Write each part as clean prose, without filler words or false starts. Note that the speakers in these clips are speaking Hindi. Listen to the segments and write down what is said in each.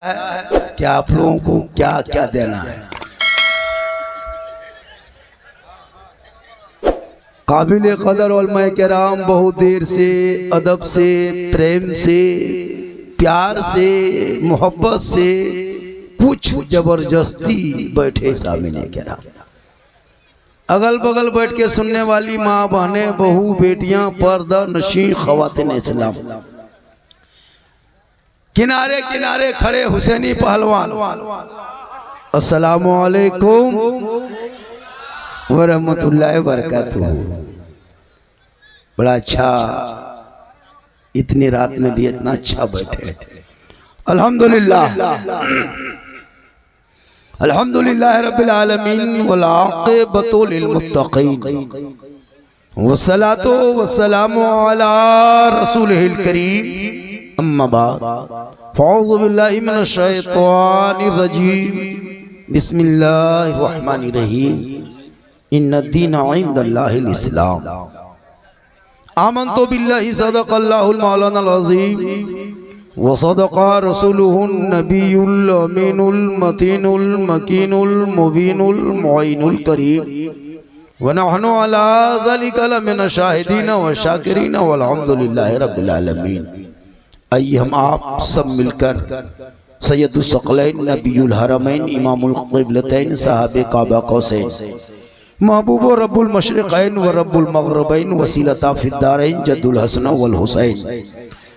कि आप लोगों को क्या क्या देना है। काबिल कदर उलमाए किराम बहुत देर से अदब से प्रेम से प्यार से मोहब्बत से कुछ जबरदस्ती बैठे सामने किराम, अगल बगल बैठ के सुनने वाली माँ बहनें बहू बेटियां पर्दा नशीं ख़वातीन इस्लाम, किनारे किनारे खड़े हुसैनी पहलवान, अस्सलामु अलैकुम व रहमतुल्लाहि व बरकातुहू। बड़ा अच्छा, इतनी रात में भी इतना अच्छा बैठे। अल्हम्दुलिल्लाह अल्हम्दुलिल्लाह रब्बिल आलमीन वल आक़िबतु लिल मुत्तक़ीन वस्सलातु वस्सलामु अला रसूलिहिल करीम अम्मा बाद फ़अऊज़ु बिल्लाहि मिनश शैतानिर रजीम बिस्मिल्लाहिर रहमानिर रहीम इन्नद्दीना इंदल्लाहिल इस्लाम आमन्तु बिल्लाहि सदक़ल्लाहुल मौलानाल अज़ीम व सदक़ा रसूलुहुन नबियुल अमीनुल मतीनुल मकीनुल मुबीनुल मुईनुल करीम व नहनु अला ज़ालिका लमिन शाहिदीन व शाकिरीन वल्हम्दुलिल्लाहि रब्बिल आलमीन। आइए हम आप सब मिलकर सैयदुस सकलैन नबीउल हरमैन इमामुल क़िबलतैन साहिब काबा कौसैन महबूब रब्बुल मशरिक़ैन व रब्बुल मग़रिबैन वसीलता फिद्दारैन जद्दुल हसन वल हुसैन,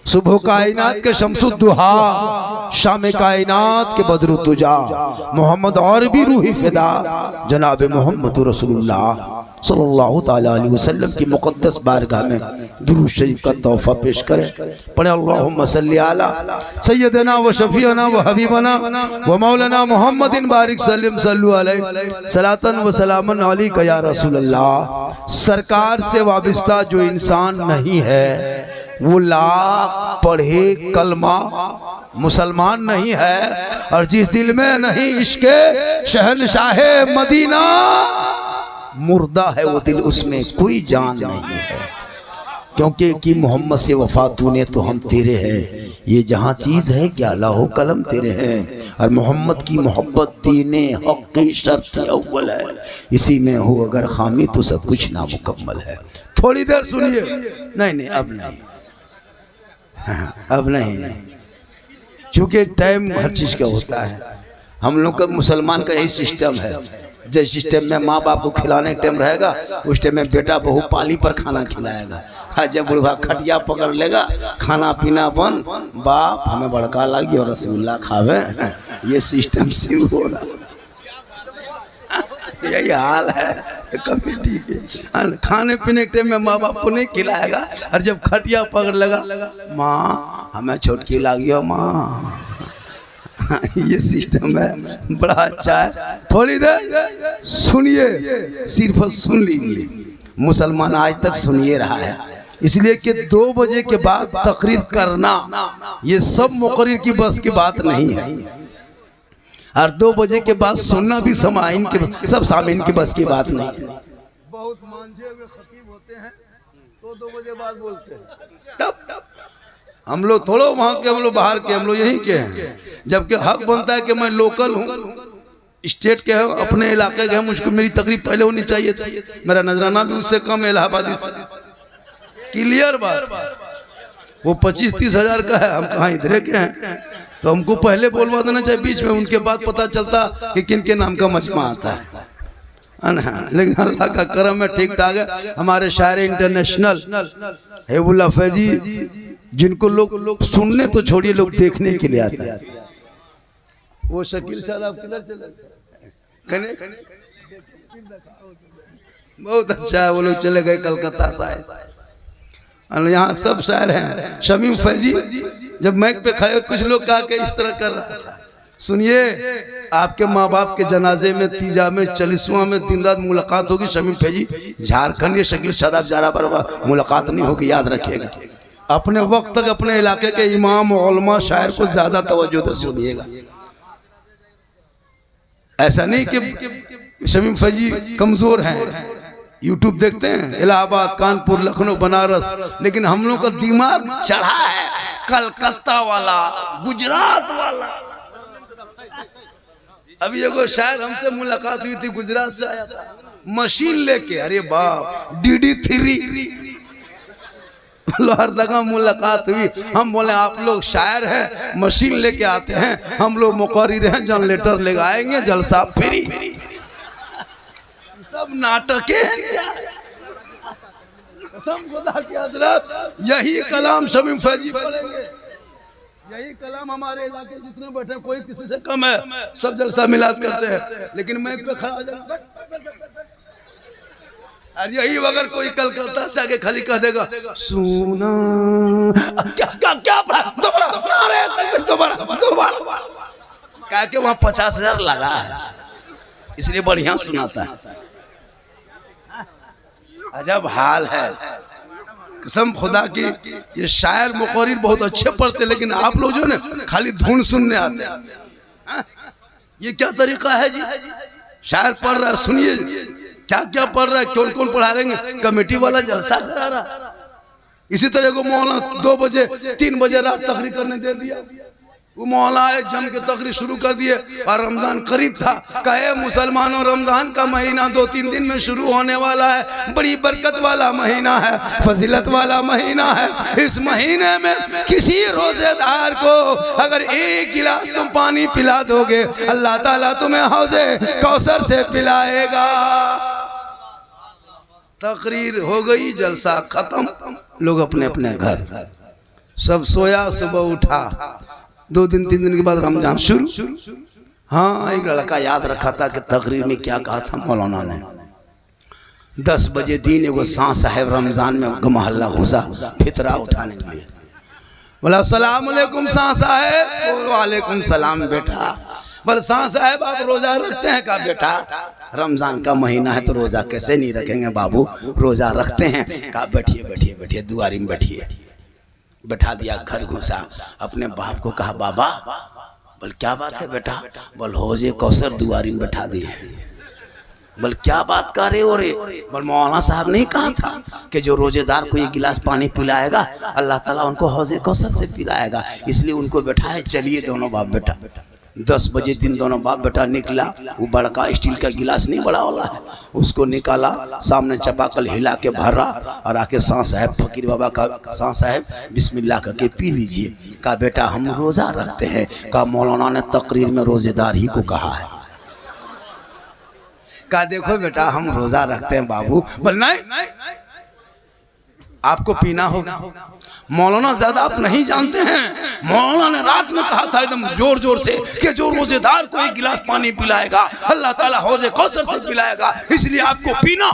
सुबह कायनात के शम्सुद्दुहा, शाम कायनात के बदरुद्दुजा, मोहम्मद और भी रूही फिदा जनाब मोहम्मद रसूलुल्लाह सल्लल्लाहु ताला अलैहि वसल्लम की मुक़द्दस बारगाह में दुरूद शरीफ का तोहफ़ा पेश करें। पढ़े अल्लाहुम्मा सल्ली अला सय्यदना व शफीअना व हबीबना व मौलाना मुहम्मदिन बारिक सल्लिम सल्लु अलैहि सलातन व सलामन अलैका या रसूलल्लाह। सरकार से वाबिस्ता जो इंसान नहीं है वो लाख पढ़े कलमा मुसलमान नहीं है, और जिस दिल में नहीं इश्क़े शहनशाहे मदीना मुर्दा है वो दिल, उसमें कोई जान नहीं है। क्योंकि कि मोहम्मद से वफा तूने तो हम तेरे हैं, ये जहाँ चीज़ है क्या लाहो कलम तेरे हैं, और मोहम्मद की मोहब्बत दीने हक़ की शर्त अव्वल है, इसी में हो अगर खामी तो सब कुछ नामुकम्मल है। थोड़ी देर सुनिए, नहीं अब नहीं, अब नहीं, चूँकि टाइम हर चीज़ का होता है। हम लोग का मुसलमान का यही सिस्टम है, जिस सिस्टम में माँ बाप को खिलाने टाइम रहेगा उस टाइम में बेटा बहू पाली पर खाना खिलाएगा। जब बुढ़वा खटिया पकड़ लेगा खाना पीना बंद, बाप हमें बड़का लगी और रसगुल्ला खावे, ये सिस्टम शुरू हो रहा। यही हाल है कमेटी के, खाने पीने के टाइम में माँ बाप को नहीं खिलाएगा, और जब खटिया पकड़ लेगा माँ हमें छोटकी लगी हो माँ, ये सिस्टम है। बड़ा अच्छा है। थोड़ी देर सुनिए, सिर्फ सुन लीजिए, मुसलमान आज तक सुनिए रहा है, इसलिए कि 2 बजे के बाद तकरीर करना ये सब मुकर्रिर की बस की बात नहीं है, और 2 बजे के बाद सुनना भी समाइन के सब सामीन की बस की बात नहीं है। बहुत मांझे हुए खतीब होते हैं तो 2 बजे बाद बोलते हैं, तब हम लोग थोड़ा वहाँ के, हम लोग बाहर के, हम लोग यहीं के हैं। जबकि हक बनता है कि मैं लोकल हूँ, स्टेट के हूँ, अपने इलाके के हैं, मुझको मेरी तकरीब पहले होनी चाहिए थी, मेरा नजराना भी उससे कम है इलाहाबादी से। क्लियर बात, वो 25-30 हज़ार का है, हम कहाँ इधरे के हैं, तो हमको पहले बोलवा देना चाहिए बीच में, उनके बाद पता चलता कि किन के नाम का मजमा आता है। लेकिन अल्लाह का करम है, ठीक ठाक है। हमारे शायर इंटरनेशनल हेबुल्ला फैजी, जिनको लोग सुनने तो छोड़िए लोग देखने के लिए आते हैं, वो शकील साहब किधर चले गए? बहुत अच्छा है, वो लोग चले गए कलकत्ता शायद। यहाँ सब शायर हैं। शमीम फैजी जब माइक पे खड़े कुछ लोग कहा कि इस तरह कर रहा था। सुनिए, आपके माँ बाप के जनाजे में, तीजा में, 40वां में दिन रात मुलाकात होगी। शमीम फैजी झारखंड के शकील साहब जारा पर मुलाकात नहीं होगी, याद रखिएगा। अपने वक्त तक अपने इलाके के इमाम उलमा शायर को ज्यादा तवज्जो से सुनिएगा। ऐसा नहीं कि शमीम फैजी कमजोर हैं, यूट्यूब देखते हैं, इलाहाबाद, कानपुर, लखनऊ, बनारस, लेकिन हम लोग का दिमाग चढ़ा है कलकत्ता वाला, गुजरात वाला, अभी एगो शायर हमसे मुलाकात हुई थी, गुजरात से आया था, मशीन लेके, अरे बाप DD3 हर जगह मुलाकात हुई। हम बोले आप लोग शायर हैं, मशीन लेके आते हैं, हम लोग मुकर्रिर हैं, जनरेटर ले आएंगे, जलसा फ्री। सब नाटक है। कसम खुदा की हजरत, यही कलाम शमीम फैजी पढ़ेंगे, यही कलाम हमारे इलाके जितने बैठे कोई किसी से कम है, सब जलसा मिलाद करते हैं, लेकिन मैं पे खड़ा हो जाऊं, और यही अगर कोई कलकत्ता से आके खाली कह देगा सुना क्या क्या क्या पढ़ा, दोबारा क्या के वहां 50,000 लगा है, इसलिए बढ़िया सुनाता है। अजब हाल है, कसम खुदा की। ये शायर मुकर्रिर बहुत अच्छे पढ़ते, लेकिन आप लोग जो ना खाली धुन सुनने आते हैं। ये क्या तरीका है जी? शायर पढ़ रहा है, सुनिए क्या क्या पढ़ रहा है, कौन कौन पढ़ा रहे हैं, कमेटी वाला जलसा करा रहा। इसी तरह को मौलाना 2 बजे 3 बजे रात तकरीर करने दे दिया, वो मौला आए जम के तकरीर शुरू कर दिए, और रमजान करीब था, कहे मुसलमानों रमजान का महीना 2-3 दिन में शुरू होने वाला है, बड़ी बरकत वाला महीना है, फजीलत वाला महीना है। इस महीने में किसी रोजेदार को अगर 1 गिलास तुम पानी पिला दोगे, अल्लाह ताला तुम्हें हौजे कौसर से पिलाएगा। तकरीर हो गई, जलसा खत्म, लोग अपने अपने घर, सब सोया, सुबह उठा, 2 दिन 3 दिन के बाद रमजान शुरू। हाँ, एक लड़का याद रखा था कि तकरीर में क्या कहा था मौलाना ने। 10 बजे दिन एगो शाह साहब रमजान में मोहल्ला घुसा फितरा उठाने के लिए, बोला अस्सलाम वालेकुम शाह साहब। वालेकुम सलाम बेटा। बोले शाह साहब आप रोजा रखते हैं? का बेटा रमजान का महीना है तो रोजा कैसे नहीं रखेंगे बाबू, रोजा रखते हैं। कहा बैठिए बैठिए बैठिए, दुआरी में बैठिए। बैठा दिया, घर घुसा, अपने बाप को कहा बाबा, बोल क्या बात है बेटा? बोल हौजे कौसर दुआरी में बैठा दिए। बोल क्या बात कर रहे हो रे? बोल मौलाना साहब नहीं कहा था कि जो रोजेदार को 1 गिलास पानी पिलाएगा अल्लाह ताला उनको हौजे कौसर से पिलाएगा, इसलिए उनको बैठाए। चलिए दोनों बाप बेटा। 10 बजे दिन दोनों बाप बेटा निकला, वो बड़का स्टील का गिलास नहीं बड़ा वाला है, उसको निकाला, सामने चपाकल हिला के भरा, और आके शाह साहब फकीर बाबा का, शाह साहब बिस्मिल्लाह करके पी लीजिए। कहा बेटा हम रोजा रखते हैं। कहा मौलाना ने तकरीर में रोजेदार ही को कहा है। कहा देखो बेटा हम रोजा रखते हैं बाबू। बोल नहीं, आपको पीना होगा। मौलाना ज्यादा आप नहीं जानते हैं, मौलाना ने रात में कहा था एकदम जोर जोर से कि जो रोजेदार को 1 गिलास पानी पिलाएगा अल्लाह ताला हौजे कौसर से पिलाएगा, इसलिए आपको पीना।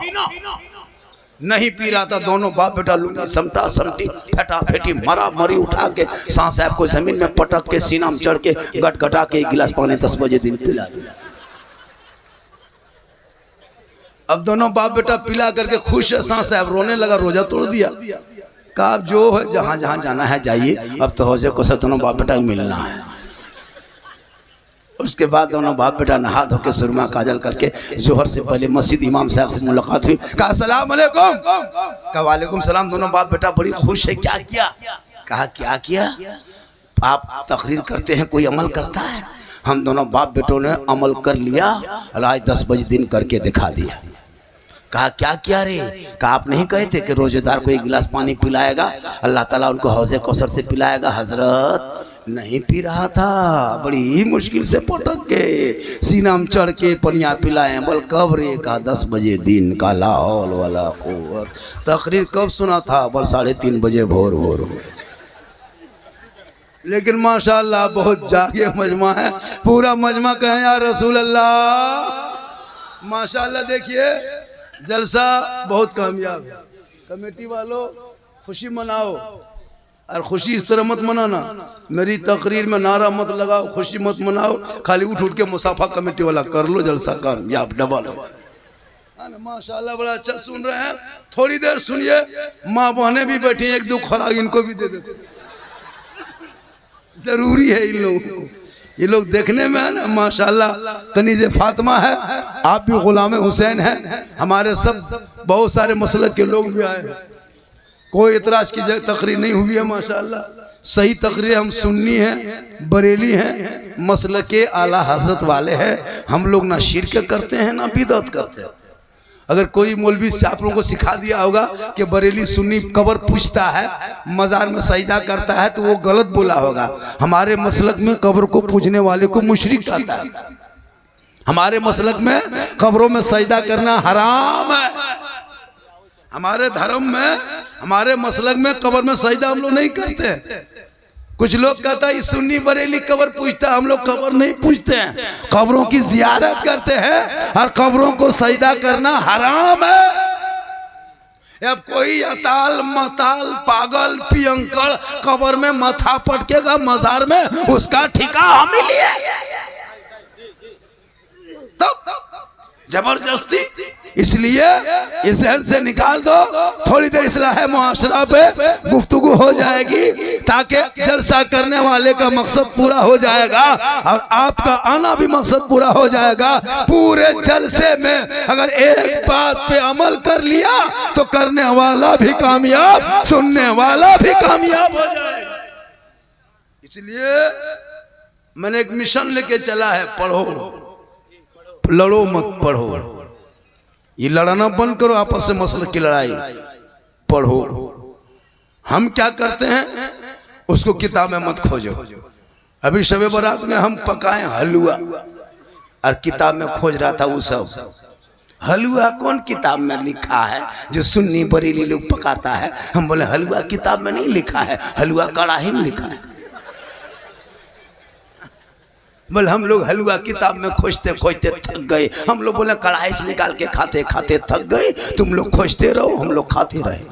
नहीं पी रहा था, दोनों बाप बेटा लुंगी समटा समटी फटा फेटी मरा मरी उठा के शाह साहब को जमीन में पटक के सीना में चढ़ के गटगटा के 1 गिलास पानी 10 बजे दिन पिला दिया। अब दोनों बाप बेटा पिला करके खुश है, शाह साहब रोने लगा, रोजा तोड़ दिया। कहा अब जो है जहाँ जहाँ जाना है जाइए, अब तो हौजे को सब दोनों बाप बेटा मिलना है। उसके बाद दोनों बाप बेटा नहा धो के सुरमा काजल करके जोहर से पहले मस्जिद इमाम साहब से मुलाकात हुई। कहा अस्सलाम वालेकुम। कहा वालेकुम सलाम। दोनों बाप बेटा बड़ी खुश है। क्या किया? कहा क्या किया? आप तकरीर करते हैं, कोई अमल करता है? हम दोनों बाप बेटों ने अमल कर लिया, आज 10 बजे दिन करके दिखा दिया। कहा क्या किया रे? कहा आप नहीं कहे थे कि रोजेदार को 1 गिलास पानी पिलाएगा अल्लाह ताला उनको हौजे कौसर से पिलाएगा? हजरत नहीं पी रहा था, बड़ी मुश्किल से पटक के सीना में चढ़ के पनिया पिलाए। बोल कब रे? कहा 10 बजे दिन का। ला हौल वला कुव्वत। तकरीर कब सुना था? बोल 3:30 बजे भोर भोर। लेकिन माशाअल्लाह बहुत जागे मजमा है, पूरा मजमा कहें या रसूल अल्लाह। माशाअल्लाह देखिए जलसा बहुत कामयाब है। कमेटी वालों खुशी मनाओ, और खुशी इस तरह मत मनाना, मेरी तकरीर में नारा मत लगाओ, खुशी मत मनाओ, खाली उठ उठ के मुसाफा कमेटी वाला कर लो, जलसा कामयाब डबल। माशाअल्लाह बड़ा अच्छा सुन रहे हैं। थोड़ी देर सुनिए, माँ बहनें भी बैठी, 1-2 खुराक इनको भी दे देते, जरूरी है इन लोगों को। ये लोग देखने में है ना माशाल्लाह कनीज़े फातिमा है, आप भी गुलाम हुसैन हैं, हमारे सब बहुत सारे मसलक के लोग भी आए, कोई इतराज की तकरीर नहीं हुई है माशाल्लाह। सही तकरीर हम सुन्नी हैं, बरेली हैं, मसलके आला हजरत वाले हैं। हम लोग ना शिरक करते हैं ना बिदअत करते हैं। अगर कोई मौलवी से आप लोगों को सिखा दिया होगा कि बरेली सुन्नी कब्र पूछता है, मज़ार में सजदा करता है, तो वो गलत बोला होगा। हमारे मसलक में कब्र को पूजने वाले को मुशरिक कहता है। हमारे मसलक में कब्रों में सजदा करना हराम है। हमारे धर्म में, हमारे मसलक में कब्र में सजदा हम लोग नहीं करते। कुछ लोग कहता है सुन्नी बरेली कब्र पूजता, हम लोग कब्र नहीं पूजते हैं, कब्रों की जियारत करते हैं और कब्रों को सजदा करना हराम है। अब कोई अताल मताल पागल पियंकड़ कब्र में माथा पटकेगा मजार में, उसका ठिका हम ही लिए। तब जबरदस्ती, इसलिए इस जहन से निकाल दो। थोड़ी देर इस्लाह मुआशरा पे गुफ्तगू हो जाएगी, ताकि जलसा करने वाले का मकसद पूरा हो जाएगा और आपका आना भी मकसद पूरा हो जाएगा। पूरे जलसे में अगर एक बात पे अमल कर लिया तो करने वाला भी कामयाब, सुनने वाला भी कामयाब हो जाएगा। इसलिए मैंने एक मिशन लेके चला है, पढ़ो, लड़ो मत, पढ़ो। ये लड़ना बंद करो, आपस में मसले की लड़ाई, पढ़ो। हम क्या करते हैं उसको किताब में मत खोजो। अभी शबे बारात में हम पकाए हलवा और किताब में खोज रहा था वो सब। हलवा कौन किताब में लिखा है जो सुन्नी बरेली लोग पकाता है? हम बोले हलवा किताब में नहीं लिखा है, हलवा कड़ाही में लिखा है। बोले हम लोग हलवा किताब में खोजते खोजते थक गए। हम लोग बोले कढ़ाई से निकाल के खाते खाते थक गए, तुम लोग खोजते रहो, हम लोग खाते रहे।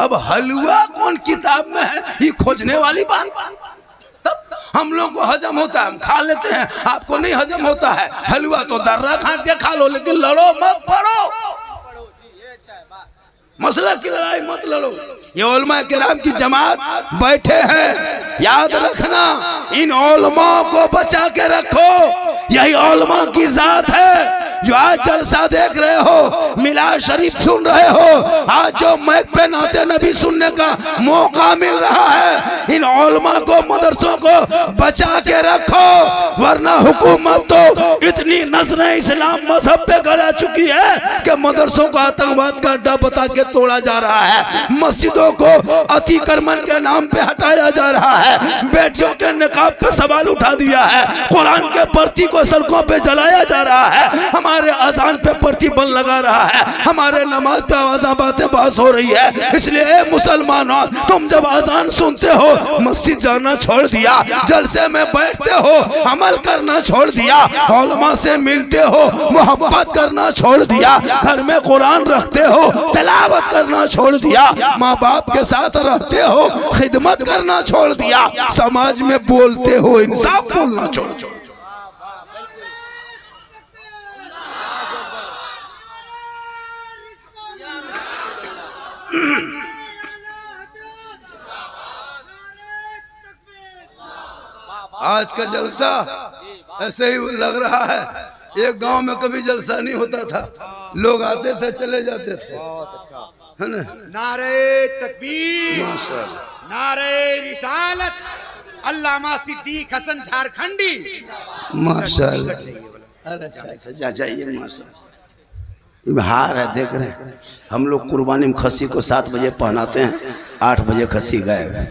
अब हलवा कौन किताब में है, ये खोजने वाली बात। तब हम लोग को हजम होता है, हम खा लेते हैं, आपको नहीं हजम होता है। हलवा तो दर्रा खाट के खा लो, लेकिन लड़ो मत, पढ़ो। मसला की लड़ाई मत लड़ो। ये उलमा किराम की जमात बैठे हैं, याद रखना, इन उलमा को बचा के रखो। यही उलमा की जात है जो आज जलसा देख रहे हो, मिलाद शरीफ सुन रहे हो, आज जो माइक पे नाते नबी सुनने का मौका मिल रहा है, इन उलमा को, मदरसों को बचा के रखो, वरना हुकूमत तो इतनी नजरें इस्लाम मजहब पे गला चुकी है कि मदरसों को आतंकवाद का अड्डा बता के तोड़ा जा रहा है, मस्जिदों को अतिक्रमण के नाम पे हटाया जा रहा है, बेटियों के निकाब पे सवाल उठा दिया है, कुरान के पर्ची को सड़कों पे जलाया जा रहा है, हमारे अजान पे प्रतिबंध लगा रहा है, हमारे नमाज पे आवाज़ बातें बात हो रही है। इसलिए मुसलमानों, तुम जब अजान सुनते हो मस्जिद जाना छोड़ दिया, जलसे में बैठते हो अमल करना छोड़ दिया, उलमा से मिलते हो मोहब्बत करना छोड़ दिया, घर में कुरान रखते हो तिलावत करना छोड़ दिया, माँ बाप के साथ रहते हो खिदमत करना छोड़ दिया, समाज में बोलते हो इंसाफ बोलना छोड़ दो। आज का जलसा ऐसे ही लग रहा है। एक गांव में कभी जलसा नहीं होता था, लोग आते थे चले जाते थे, है ना? नारे तकबीर, माशाअल्लाह, नारे रिसालत, अल्लामा सिद्दीक हसन झारखंडी, माशाअल्लाह। अरे अच्छा जाइए, माशाअल्लाह। हार है, देख रहे हैं हम लोग कुर्बानी में खस्सी को 7 बजे पहनाते हैं, 8 बजे खस्सी गए।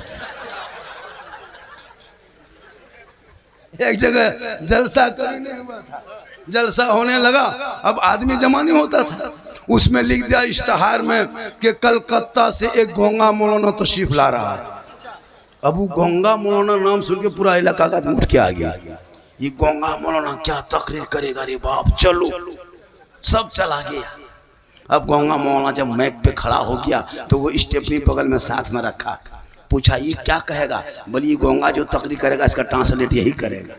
एक जगह जलसा कभी नहीं हुआ था, जलसा होने लगा, अब आदमी जमा नहीं होता था, उसमें लिख दिया इश्तहार में कि कलकत्ता से एक गोंगा मौलाना तशरीफ ला रहा है। अब वो गोंगा मौलाना नाम सुन के पूरा इलाका का उठ के आ गया, ये गोंगा मौलाना क्या तकरीर करेगा रे बाप, चलो सब चला गया। अब गोंगा मौलाना जब मैक पे खड़ा हो गया तो वो स्टेपनी बगल में साथ में रखा, पूछा ये क्या कहेगा? बोली ये गोंगा जो तकरीर करेगा इसका ट्रांसलेट यही करेगा।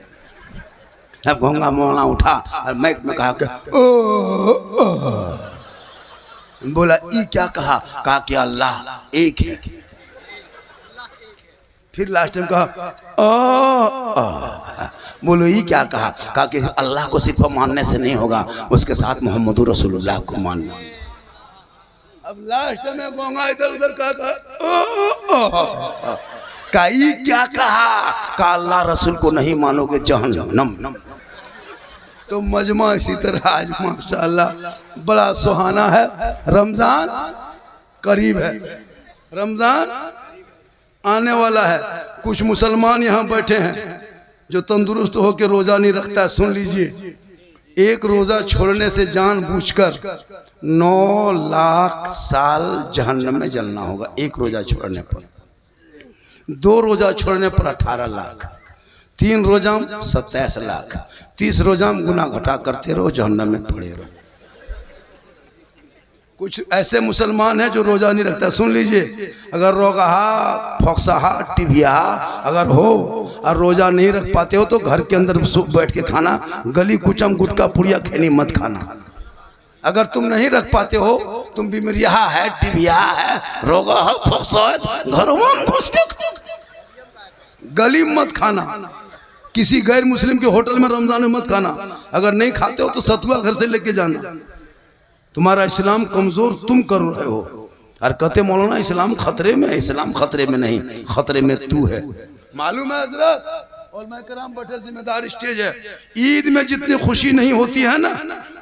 अब गोंगा मौलाना उठा और मैक में कहा कि बोला ये क्या कहा? कहा कि अल्लाह एक है। फिर लास्ट टाइम कहा बोलो ये क्या कहा? कहा कि अल्लाह को सिर्फ मानने से नहीं होगा, उसके साथ मोहम्मद रसूलुल्लाह को मानना। अब लास्ट में गोंगा इधर उधर कहा काई क्या कहा अल्लाह रसूल को नहीं मानोगे जहन्नम। तो मजमा इसी तरह आज माशाअल्लाह बड़ा सुहाना है। रमजान करीब है, रमजान आने वाला है। कुछ मुसलमान यहाँ बैठे हैं जो तंदुरुस्त होकर रोजा नहीं रखता है। सुन लीजिए, एक रोजा छोड़ने से जानबूझकर 9 लाख साल जहन्नम में जलना होगा। एक रोजा छोड़ने पर, 2 रोजा छोड़ने पर 18 लाख, 3 रोजा 27 लाख, 30 रोजा गुनाह घटा करते रहो, जहन्नम में पड़े रहो। कुछ ऐसे मुसलमान हैं जो रोजा नहीं रखता। सुन लीजिए, अगर रोगाहा, फोक्साहा, टिबिया अगर हो और रोजा नहीं रख पाते हो तो घर के अंदर बैठ के खाना, गली कुचम गुटका पुड़िया खैनी मत खाना। अगर तुम नहीं रख पाते हो, तुम बीमारिया है, टिबिया है, रोगा है, फोक्सा है, घरों में घुस के गली मत खाना। किसी गैर मुस्लिम के होटल में रमजान में मत खाना। अगर नहीं खाते हो तो सतुआ घर से लेके जाना। तुम्हारा इस्लाम कमजोर तुम कर रहे हो। और कहते मौलाना इस्लाम खतरे में है। इस्लाम खतरे में नहीं, खतरे में तू है। मालूम है हजरत, और मैं कराम बैठे जिम्मेदार स्टेज है। ईद में जितनी खुशी नहीं होती है ना,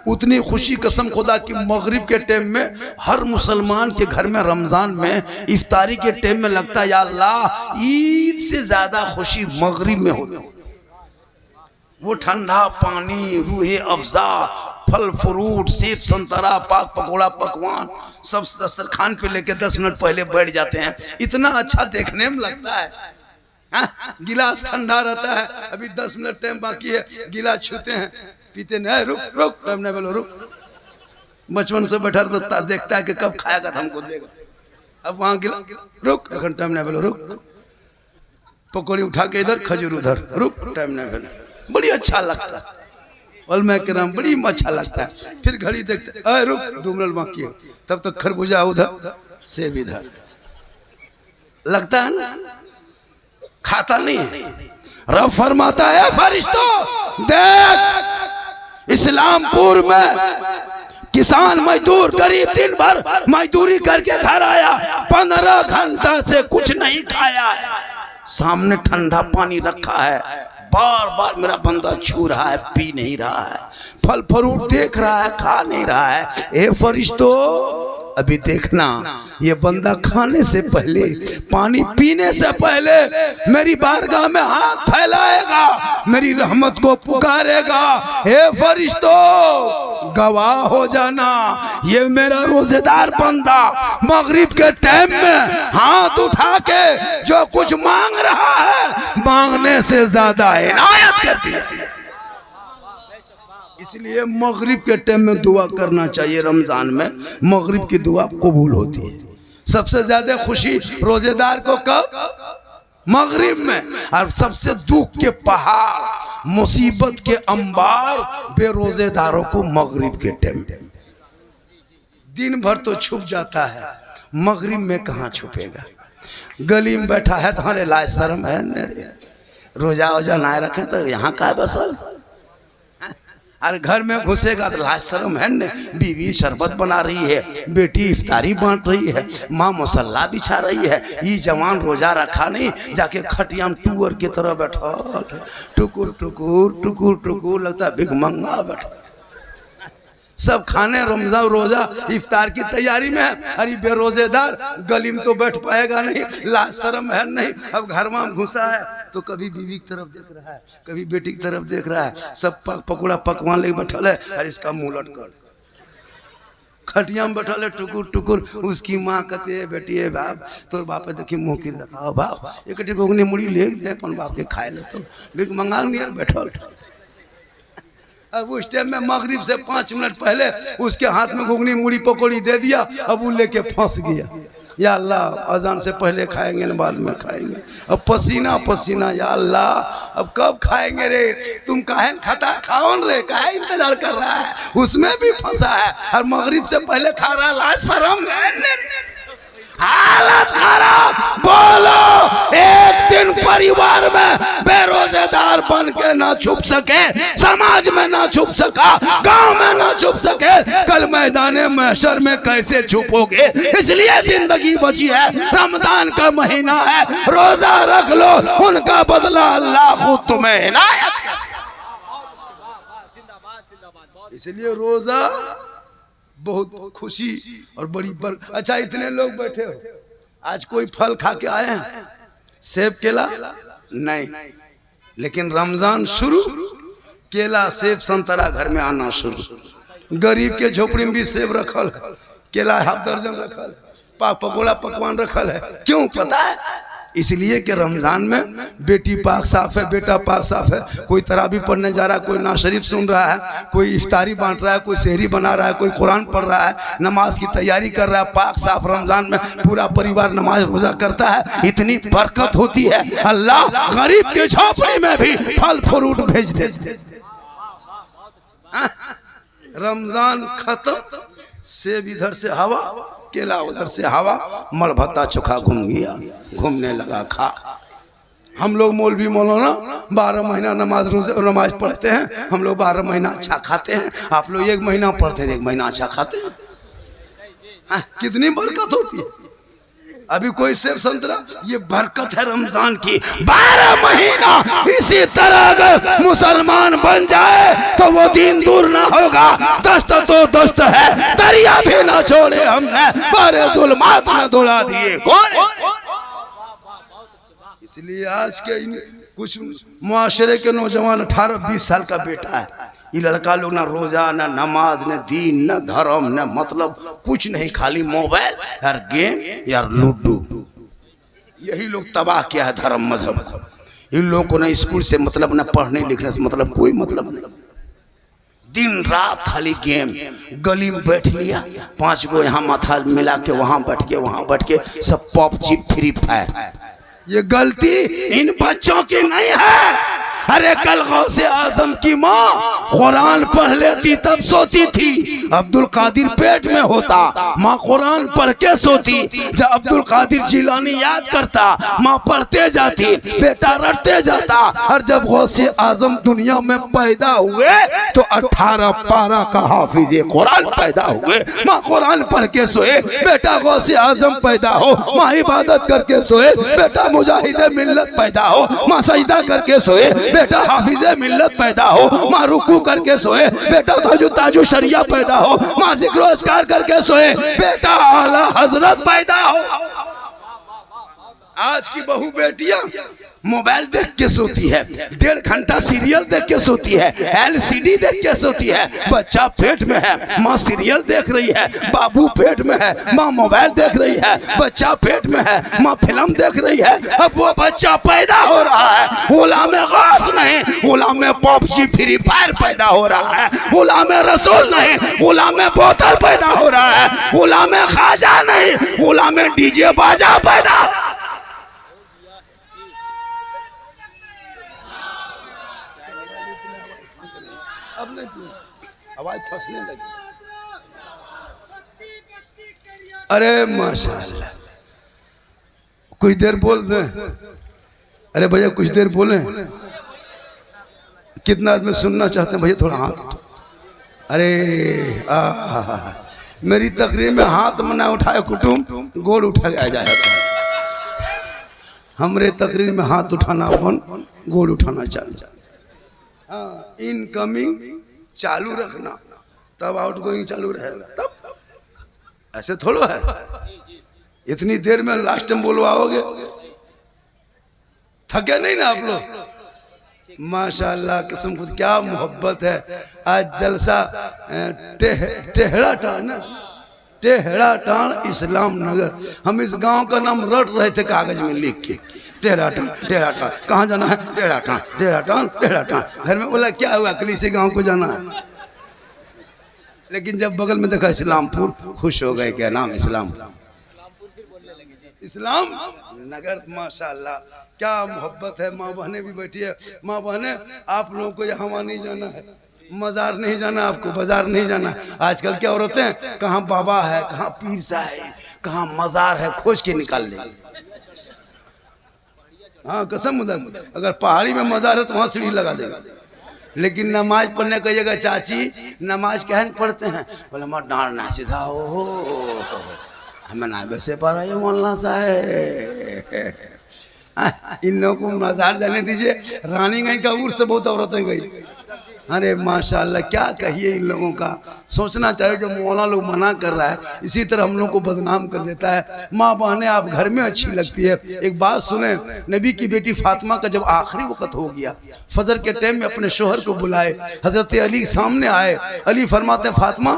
उतनी खुशी कसम खुदा की मगरिब के टाइम में हर मुसलमान के घर में रमजान में इफ्तारी के टाइम में लगता है या अल्लाह ईद से ज्यादा खुशी मगरिब में होती। वो ठंडा पानी, रूहे अफ़ज़ा, फल फ्रूट, सेब संतरा, पाक पकौड़ा, पकवान सब दस्तरखान पे लेके 10 मिनट पहले बैठ जाते हैं। इतना अच्छा देखने में लगता है। गिलास ठंडा रहता है, अभी 10 मिनट टाइम बाकी है, गिलास छूते हैं, पीते नहीं, रुक रुक टाइम नहीं बोलो, रुक। बचपन से बैठा रहता, देखता है कि कब खाएगा तो हमको देगा। अब वहाँ गिलास, रुक एक टाइम नहीं बोलो, रुक। पकौड़ी उठा के इधर, खजूर उधर, रुक टाइम नहीं बोलो। बड़ी अच्छा लगता है, और मैं कह रहा हूँ बड़ी अच्छा लगता है। फिर घड़ी देखते, अरे रुक 2 मिनट बाकी है, तब तक खरबूजा उधर, सेब इधर। लगता है ना, खाता नहीं है। रब फरमाता है फरिश्तों देख, इस्लामपुर में किसान मजदूर करीब दिन भर मजदूरी करके घर आया, 15 घंटा से कुछ नहीं खाया है, सामने ठंडा पानी रखा है, बार बार मेरा बंदा छू रहा है, पी नहीं रहा है, फल फ्रूट देख रहा है, खा नहीं रहा है। ए फरिश्तों अभी देखना, ये बंदा खाने से पहले, पानी पीने से पहले मेरी बारगाह में हाथ फैलाएगा, मेरी रहमत को पुकारेगा। हे फरिश्तों गवाह हो जाना, ये मेरा रोजेदार बंदा मगरिब के टाइम में हाथ उठा के जो कुछ मांग रहा है, मांगने से ज्यादा इनायत करती है। इसलिए मगरिब के टाइम में दुआ करना चाहिए। रमजान में मगरिब की दुआ कबूल होती है। सबसे ज्यादा खुशी रोजेदार को कब? मगरिब में। और सबसे दुख के पहाड़, मुसीबत के अंबार बेरोजेदारों को मगरिब के टाइम। दिन भर तो छुप जाता है, मगरिब में कहाँ छुपेगा? गली में बैठा है तो हमारे लाज शर्म है, रोजा वोजा ना रखे तो यहाँ का बसल। अरे घर में घुसेगा तो लाज शर्म है न। बीवी शरबत बना रही है, बेटी इफ्तारी बांट रही है, माँ मसल्ला बिछा रही है, ये जवान रोजा रखा नहीं, जाके खटिया में टूअर की तरह बैठा, टुकुर टुकुर टुकुर टुकुर, लगता है भिखमंगा बैठा। सब खाने रमजान रोजा इफ्तार की तैयारी में है। अरे बेरोजेदार गली में तो बैठ पाएगा नहीं, लाज शर्म है नहीं। अब घर में घुसा है तो कभी बीवी की तरफ देख रहा है, कभी बेटी की तरफ देख रहा है, सब पकौड़ा पकवान लेके बैठल है। अरे इसका मुंह लटकल, खटिया में बैठल है, टुकुर टुकुर। उसकी माँ कहती है, बेटी है बाप, तोर बाप देखी मुँह की दिखाओ बाप, एक घुगनी मुड़ी ले दे अपन बाप के खाए ले, तो भीख मंगा नहीं बैठल। अब उस टाइम में मगरिब से 5 मिनट पहले उसके हाथ में घुगनी मुड़ी पकौड़ी दे दिया, अब वो लेके फंस गया। या अल्लाह अजान से पहले खाएंगे न बाद में खाएंगे। अब पसीना पसीना, या अल्लाह अब कब खाएंगे रे? तुम काहे खाता, खाओ रे, काहे इंतजार कर रहा है? उसमें भी फंसा है और मगरिब से पहले खा रहा है। लाज शर्म है। हालत खराब। बोलो एक दिन परिवार में बेरोजगार बन के ना छुप सके, समाज में ना छुप सका, गांव में ना छुप सके, कल मैदान महशर में कैसे छुपोगे? इसलिए जिंदगी बची है, रमजान का महीना है, रोजा रख लो, उनका बदला अल्लाह खुद तुम्हें इनायत करे। इसलिए रोजा बहुत खुशी और बड़ी अच्छा इतने लोग बैठे हो, आज कोई फल खा के आए हैं? सेब केला नहीं, लेकिन रमजान शुरू, केला सेब संतरा घर में आना शुरू। गरीब के झोपड़ी में भी सेब रखल, केला हाफ दर्जन रखल, पकोड़ा पकवान रखल है। क्यों पता है? इसलिए कि रमजान में बेटी पाक साफ है, बेटा पाक साफ है। कोई तरावी पढ़ने जा रहा है, कोई ना शरीफ सुन रहा है, कोई इफ्तारी बांट रहा है, कोई सहरी बना रहा है, कोई कुरान पढ़ रहा है, नमाज की तैयारी कर रहा है। पाक साफ रमजान में पूरा परिवार नमाज रोजा करता है। इतनी बरकत होती है, अल्लाह गरीब के झोपड़ी में भी फल फ्रूट भेज दे। रमजान खत्म, सेब इधर से हवा, केला उधर से हवा, मल भत्ता चोखा घूम गया, घूमने लगा खा। हम लोग मौलवी मौलाना 12 महीना नमाज पढ़ते हैं, हम लोग 12 महीना अच्छा खाते हैं। आप लोग 1 महीना पढ़ते हैं, 1 महीना अच्छा खाते हैं। कितनी बरकत होती है। अभी कोई सेब संतरा, ये बरकत है रमजान की। 12 महीना इसी तरह अगर मुसलमान बन जाए तो वो दिन दूर ना होगा। दस्त तो दस्त है, दरिया भी ना छोड़े हमने, बारे जुल्मात में दौड़ा दिए कौन। इसलिए आज के कुछ मुआशरे के नौजवान 18-20 साल का बेटा है, ये लड़का लोग ना रोजा, ना नमाज, न दीन, न धर्म, न मतलब कुछ नहीं, खाली मोबाइल यार, गेम यार, लूडो। यही लोग तबाह किया है धर्म मजहब। इन लोगों को ना स्कूल से मतलब, ना पढ़ने लिखने से मतलब, कोई मतलब नहीं। दिन रात खाली गेम। गली में बैठ लिया, 5 गो यहाँ माथा मिला के वहाँ बैठ के, वहाँ बैठ के सब पबजी फ्री फायर। ये गलती इन बच्चों की नहीं है। अरे कल गौसे आजम की माँ कुरान पढ़ लेती तब सोती थी, अब्दुल कादिर पेट में होता, माँ कुरान पढ़ के सोती। जब अब्दुल कादिर जिलानी याद करता, माँ पढ़ते जाती, बेटा रटते जाता। और जब गौसे आजम दुनिया में पैदा हुए तो 18 पारा का हाफिज कुरान पैदा हुए। माँ कुरान पढ़ के सोए, बेटा गौसे आजम पैदा हो। माँ इबादत करके सोए, बेटा मुजाहिद मिल्लत पैदा हो। माँ सजदा करके सोए, बेटा हाफिज़े मिल्लत पैदा हो। माँ रुकू करके सोए, बेटा ताजु शरिया पैदा हो। माँ जिक्र अस्कार करके सोए, बेटा आला हजरत पैदा हो। आज की बहू बेटियां मोबाइल देख के सोती है, 1.5 घंटा सीरियल देख के सोती है, LCD देख के सोती है। बच्चा पेट में है, माँ सीरियल देख रही है, बाबू पेट में है, माँ मोबाइल देख रही है। बच्चा पेट में है, माँ फिल्म देख रही है। अब वो बच्चा पैदा हो रहा है, गुलाम गौस नहीं, गुलाम पबजी फ्री फायर पैदा हो रहा है। गुलाम रसूल नहीं, गुलाम बोतल पैदा हो रहा है। गुलाम खाजा नहीं, गुलाम डीजे बाजा पैदा। अब नहीं, आवाज फंसने लगी। अरे माशाल्लाह, कुछ देर बोल दे। अरे भैया कुछ देर बोले। कितना आदमी सुनना चाहते हैं भैया? थोड़ा हाथ। अरे मेरी तकरीर में हाथ मना उठाए कुटुम, गोड़ उठा जाए। हमरे तकरीर में हाथ उठाना अपन, गोड़ उठाना चालू। हाँ, इनकमिंग चालू रखना, तब आउटगोइंग चालू रहेगा। तब ऐसे थोड़ा है, इतनी देर में लास्ट में बोलवाओगे। थके नहीं ना आप लोग? माशाल्लाह, किस्म खुद क्या मोहब्बत है। आज जलसा टेहड़ा टाण, टेहड़ा टाण इस्लाम नगर। हम इस गांव का नाम रट रहे थे कागज में लिख के, टेढ़ा टाण, टेढ़ा टाण। कहाँ जाना है? टेढ़ा टाण, टेढ़ा टाण, टेढ़ा टाण। घर में बोला क्या हुआ, कलीसी गांव को जाना है। लेकिन जब बगल में देखा इस्लामपुर, खुश हो गए। क्या नाम? इस्लाम, इस्लाम नगर। माशाल्लाह, क्या मोहब्बत है। माँ बहनें भी बैठी है। माँ बहनें, आप लोगों को यहाँ नहीं जाना है, मजार नहीं जाना आपको, बाजार नहीं जाना। आजकल क्या औरतें हैं, कहाँ बाबा है, कहाँ पीर साहब, कहाँ मजार है, खोज के निकाल लेंगे। हाँ कसम उधर अगर पहाड़ी में मजार है तो वहाँ सीढ़ी लगा देगा। लेकिन नमाज पढ़ने कहिएगा चाची नमाज कहन पढ़ते हैं, बोले मत डालना सीधा हो हमें ना वैसे पा रहा है मौलाना साहब। इन लोगों को मजार जाने दीजिए। रानीगंज का उर्स से बहुत औरतें गई। अरे माशाल्लाह क्या कहिए इन लोगों का। सोचना चाहिए जो मौलाना लोग मना कर रहा है इसी तरह हम लोग को बदनाम कर देता है। माँ बहनें आप घर में अच्छी लगती है। एक बात सुने, नबी की बेटी फातिमा का जब आखिरी वक्त हो गया, फजर के टाइम में अपने शोहर को बुलाए, हजरत अली सामने आए। अली फरमाते फातिमा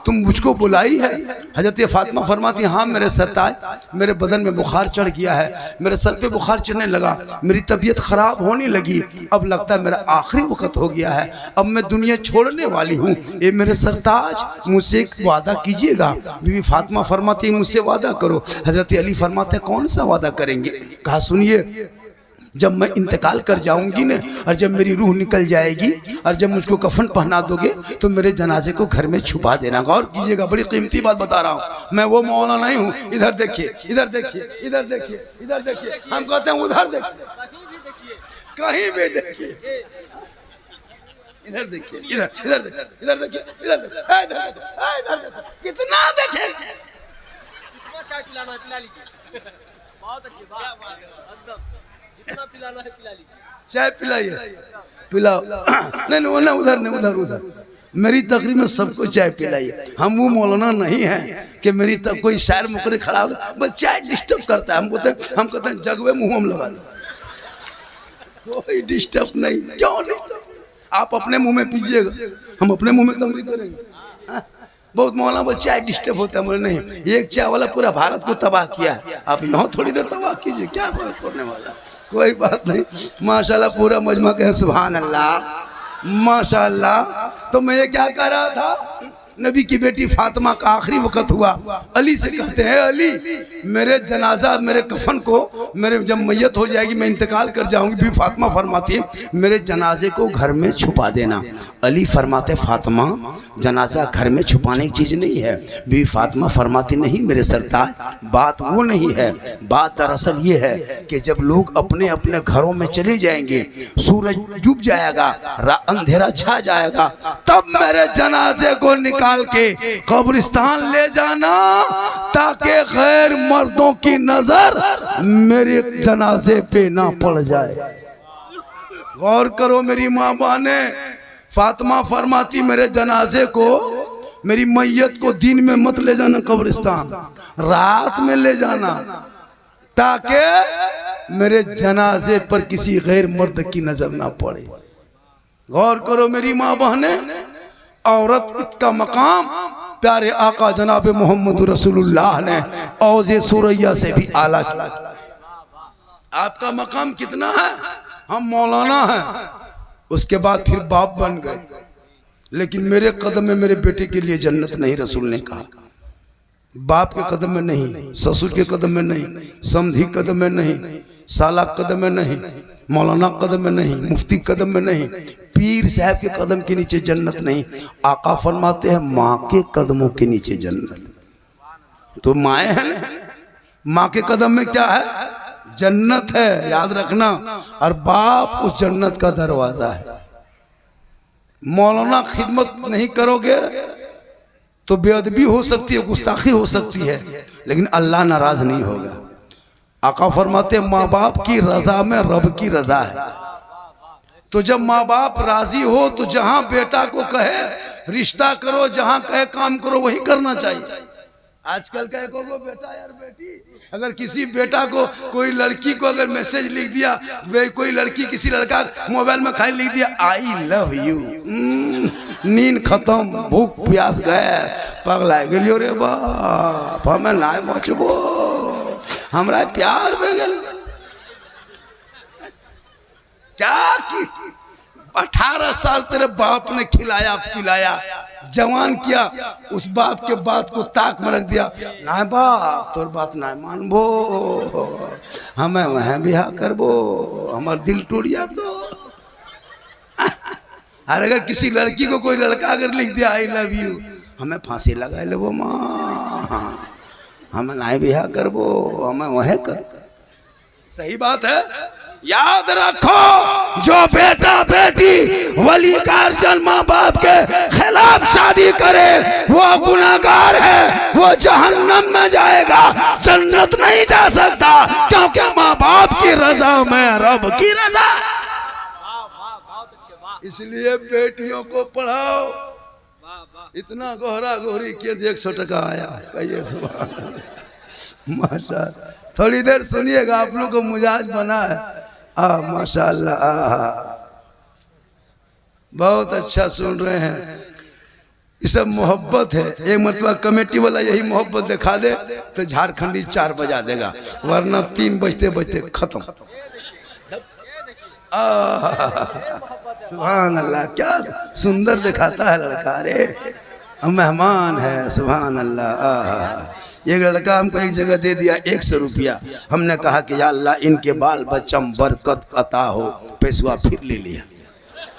तुम मुझको बुलाई है? हजरत फातिमा फरमाती हाँ मेरे सरताज, मेरे बदन में बुखार चढ़ गया है, मेरे सर पे बुखार चढ़ने लगा, मेरी तबीयत खराब होने लगी, अब लगता है मेरा आखिरी वक्त हो गया है, अब मैं दुनिया छोड़ने वाली हूँ। ये मेरे सरताज मुझसे एक वादा कीजिएगा। बीवी फातिमा फरमाती मुझसे वादा करो। हजरत अली फरमाते कौन सा वादा करेंगे? कहा सुनिए, जब मैं इंतकाल कर जाऊंगी ना और जब मेरी रूह निकल जाएगी और जब मुझको कफन पहना दोगे तो मेरे जनाजे को घर में छुपा देना। गौर कीजिएगा, बड़ी कीमती बात बता रहा हूँ मैं, वो मौलाना नहीं हूँ। इधर देखिए, इधर देखिए, इधर देखिए, इधर देखिए, हम कहते हैं उधर देखिए, कहीं भी देखिए, इधर देखिए, इधर इधर देखिए, इधर देखिए, इधर देखिए, इधर देखिए, कितना देखे। चाय पिलाना है पिला लीजिए। बहुत अच्छी बात है, जितना पिलाना है पिला लीजिए। चाय पिलाइए, पिलाओ। नहीं नहीं ना उधर नहीं, उधर उधर मेरी तकरीर में सबको चाय पिलाइए। हम वो मौलाना नहीं हैं कि मेरी तब कोई शायर मुकरे खड़ा होगा बस चाय डिस्टर्ब करता है। हम कहते हैं जगवे मुंह हम लगा दो, कोई डिस्टर्ब नहीं। क्यों डिस्टर्ब? आप अपने मुंह में पीजिएगा, हम अपने मुंह में तमरी करेंगे। बहुत मौलाना बोल चाय डिस्टर्ब होता है, बोले नहीं, एक चाय वाला पूरा भारत को तबाह किया है, आप यहाँ थोड़ी देर तबाह कीजिए, क्या फर्क पड़ने वाला, कोई बात नहीं। माशाल्लाह पूरा मजमा कहें सुभान अल्लाह, माशाल्लाह। तो मैं ये क्या कह रहा था, नबी की बेटी फातिमा का आखिरी वक्त हुआ। अली से कहते हैं अली मेरे जनाजा, मेरे कफन को, मेरे जब मैयत हो जाएगी, मैं इंतकाल कर जाऊंगी, बीवी फातिमा फरमाती है मेरे जनाजे को घर में छुपा देना। अली फरमाते फातिमा जनाजा घर में छुपाने की चीज़ नहीं है। बीवी फातिमा फरमाती नहीं मेरे सरताज, बात वो नहीं है, बात दरअसल ये है कि जब लोग अपने अपने घरों में चले जाएंगे, सूरज डूब जाएगा, अंधेरा छा जाएगा, तब मेरे जनाजे को निकाल के कब्रिस्तान ले जाना ताकि गैर मर्दों की नजर मेरे जनाजे पे ना पड़ जाए। गौर करो मेरी माँ बहने, फातिमा फरमाती मेरे जनाजे को, मेरी मैयत को दिन में मत ले जाना कब्रिस्तान, रात में ले जाना ताकि मेरे जनाजे पर किसी गैर मर्द की नजर ना पड़े। गौर करो मेरी माँ बहने, औरत का मकाम प्यारे आका जनाब मोहम्मद रसूलुल्लाह ने औज़े सुरैया से भी आला किया। आपका मकाम कितना है? हम मौलाना हैं, उसके बाद फिर बाप बन गए, लेकिन मेरे कदम में मेरे बेटे के लिए जन्नत नहीं। रसूल ने कहा बाप के कदम में नहीं, ससुर के कदम में नहीं, समधी कदम में नहीं, साला कदम में नहीं, मौलाना कदम में नहीं, मुफ्ती कदम में नहीं, पीर साहब के कदम के नीचे जन्नत नहीं। आका फरमाते हैं माँ के कदमों के नीचे जन्नत। तो माए हैं ना, माँ के कदम में क्या है? जन्नत है, याद रखना। और बाप उस जन्नत का दरवाजा है। मौलाना खिदमत नहीं करोगे तो बेअदबी हो सकती है, गुस्ताखी हो सकती है, लेकिन अल्लाह नाराज नहीं होगा। आका फरमाते माँ बाप की रजा में रब की रजा है। तो जब माँ बाप राजी हो तो जहां बेटा को कहे रिश्ता करो, जहां कहे काम करो, वही करना चाहिए। आजकल कहे को बेटा यार बेटी, अगर किसी बेटा को कोई लड़की को अगर मैसेज लिख दिया, कोई लड़की किसी लड़का मोबाइल में खाली लिख दिया आई लव यू, नींद खत्म, भूख प्यास गए, पगला गेलियो रे बाप, हमें ना पहुंचबो, हमरा प्यार में गल क्या की 18 साल तेरे बाप ने खिलाया पिलाया, जवान किया, उस बाप के बात को ताक में रख दिया। ना बाप तोर बात ना मानबो, हमें वह ब्याह करबो, हमार दिल टूट जा। तो और अगर किसी लड़की को कोई लड़का अगर लिख दिया आई लव यू, हमें फांसी लगा ले वो माँ, हमें नाई बिहा करबो, हमें वह कर। सही बात है। याद रखो, जो बेटा बेटी वली गार्जियन माँ बाप के खिलाफ शादी करे वो गुनाहगार है, वो जहन्नम में जाएगा, जन्नत नहीं जा सकता, क्योंकि माँ बाप की रजा में रब की रजा। वाह वाह बहुत अच्छे वाह इसलिए बेटियों को पढ़ाओ। वाह वाह इतना गोहरा गोहरी किए 100 टका आया, कहिए सुभान अल्लाह। माशाअल्लाह, थोड़ी देर सुनिएगा, आप लोग को मिजाज बना है। माशाअल्लाह, बहुत अच्छा सुन रहे हैं। ये सब मोहब्बत है। एक मतलब कमेटी वाला यही मोहब्बत दिखा दे तो झारखंडी 4 बजा देगा, वरना 3 बजते बजते खत्म। सुभान अल्लाह, क्या सुंदर दिखाता है लड़का। अरे मेहमान है, सुभान अल्लाह। एक लड़का हमको एक जगह दे दिया 100 रुपया। हमने कहा कि या अल्लाह इनके बाल बच्चा में बरकत अता हो। पैसा फिर ले लिया।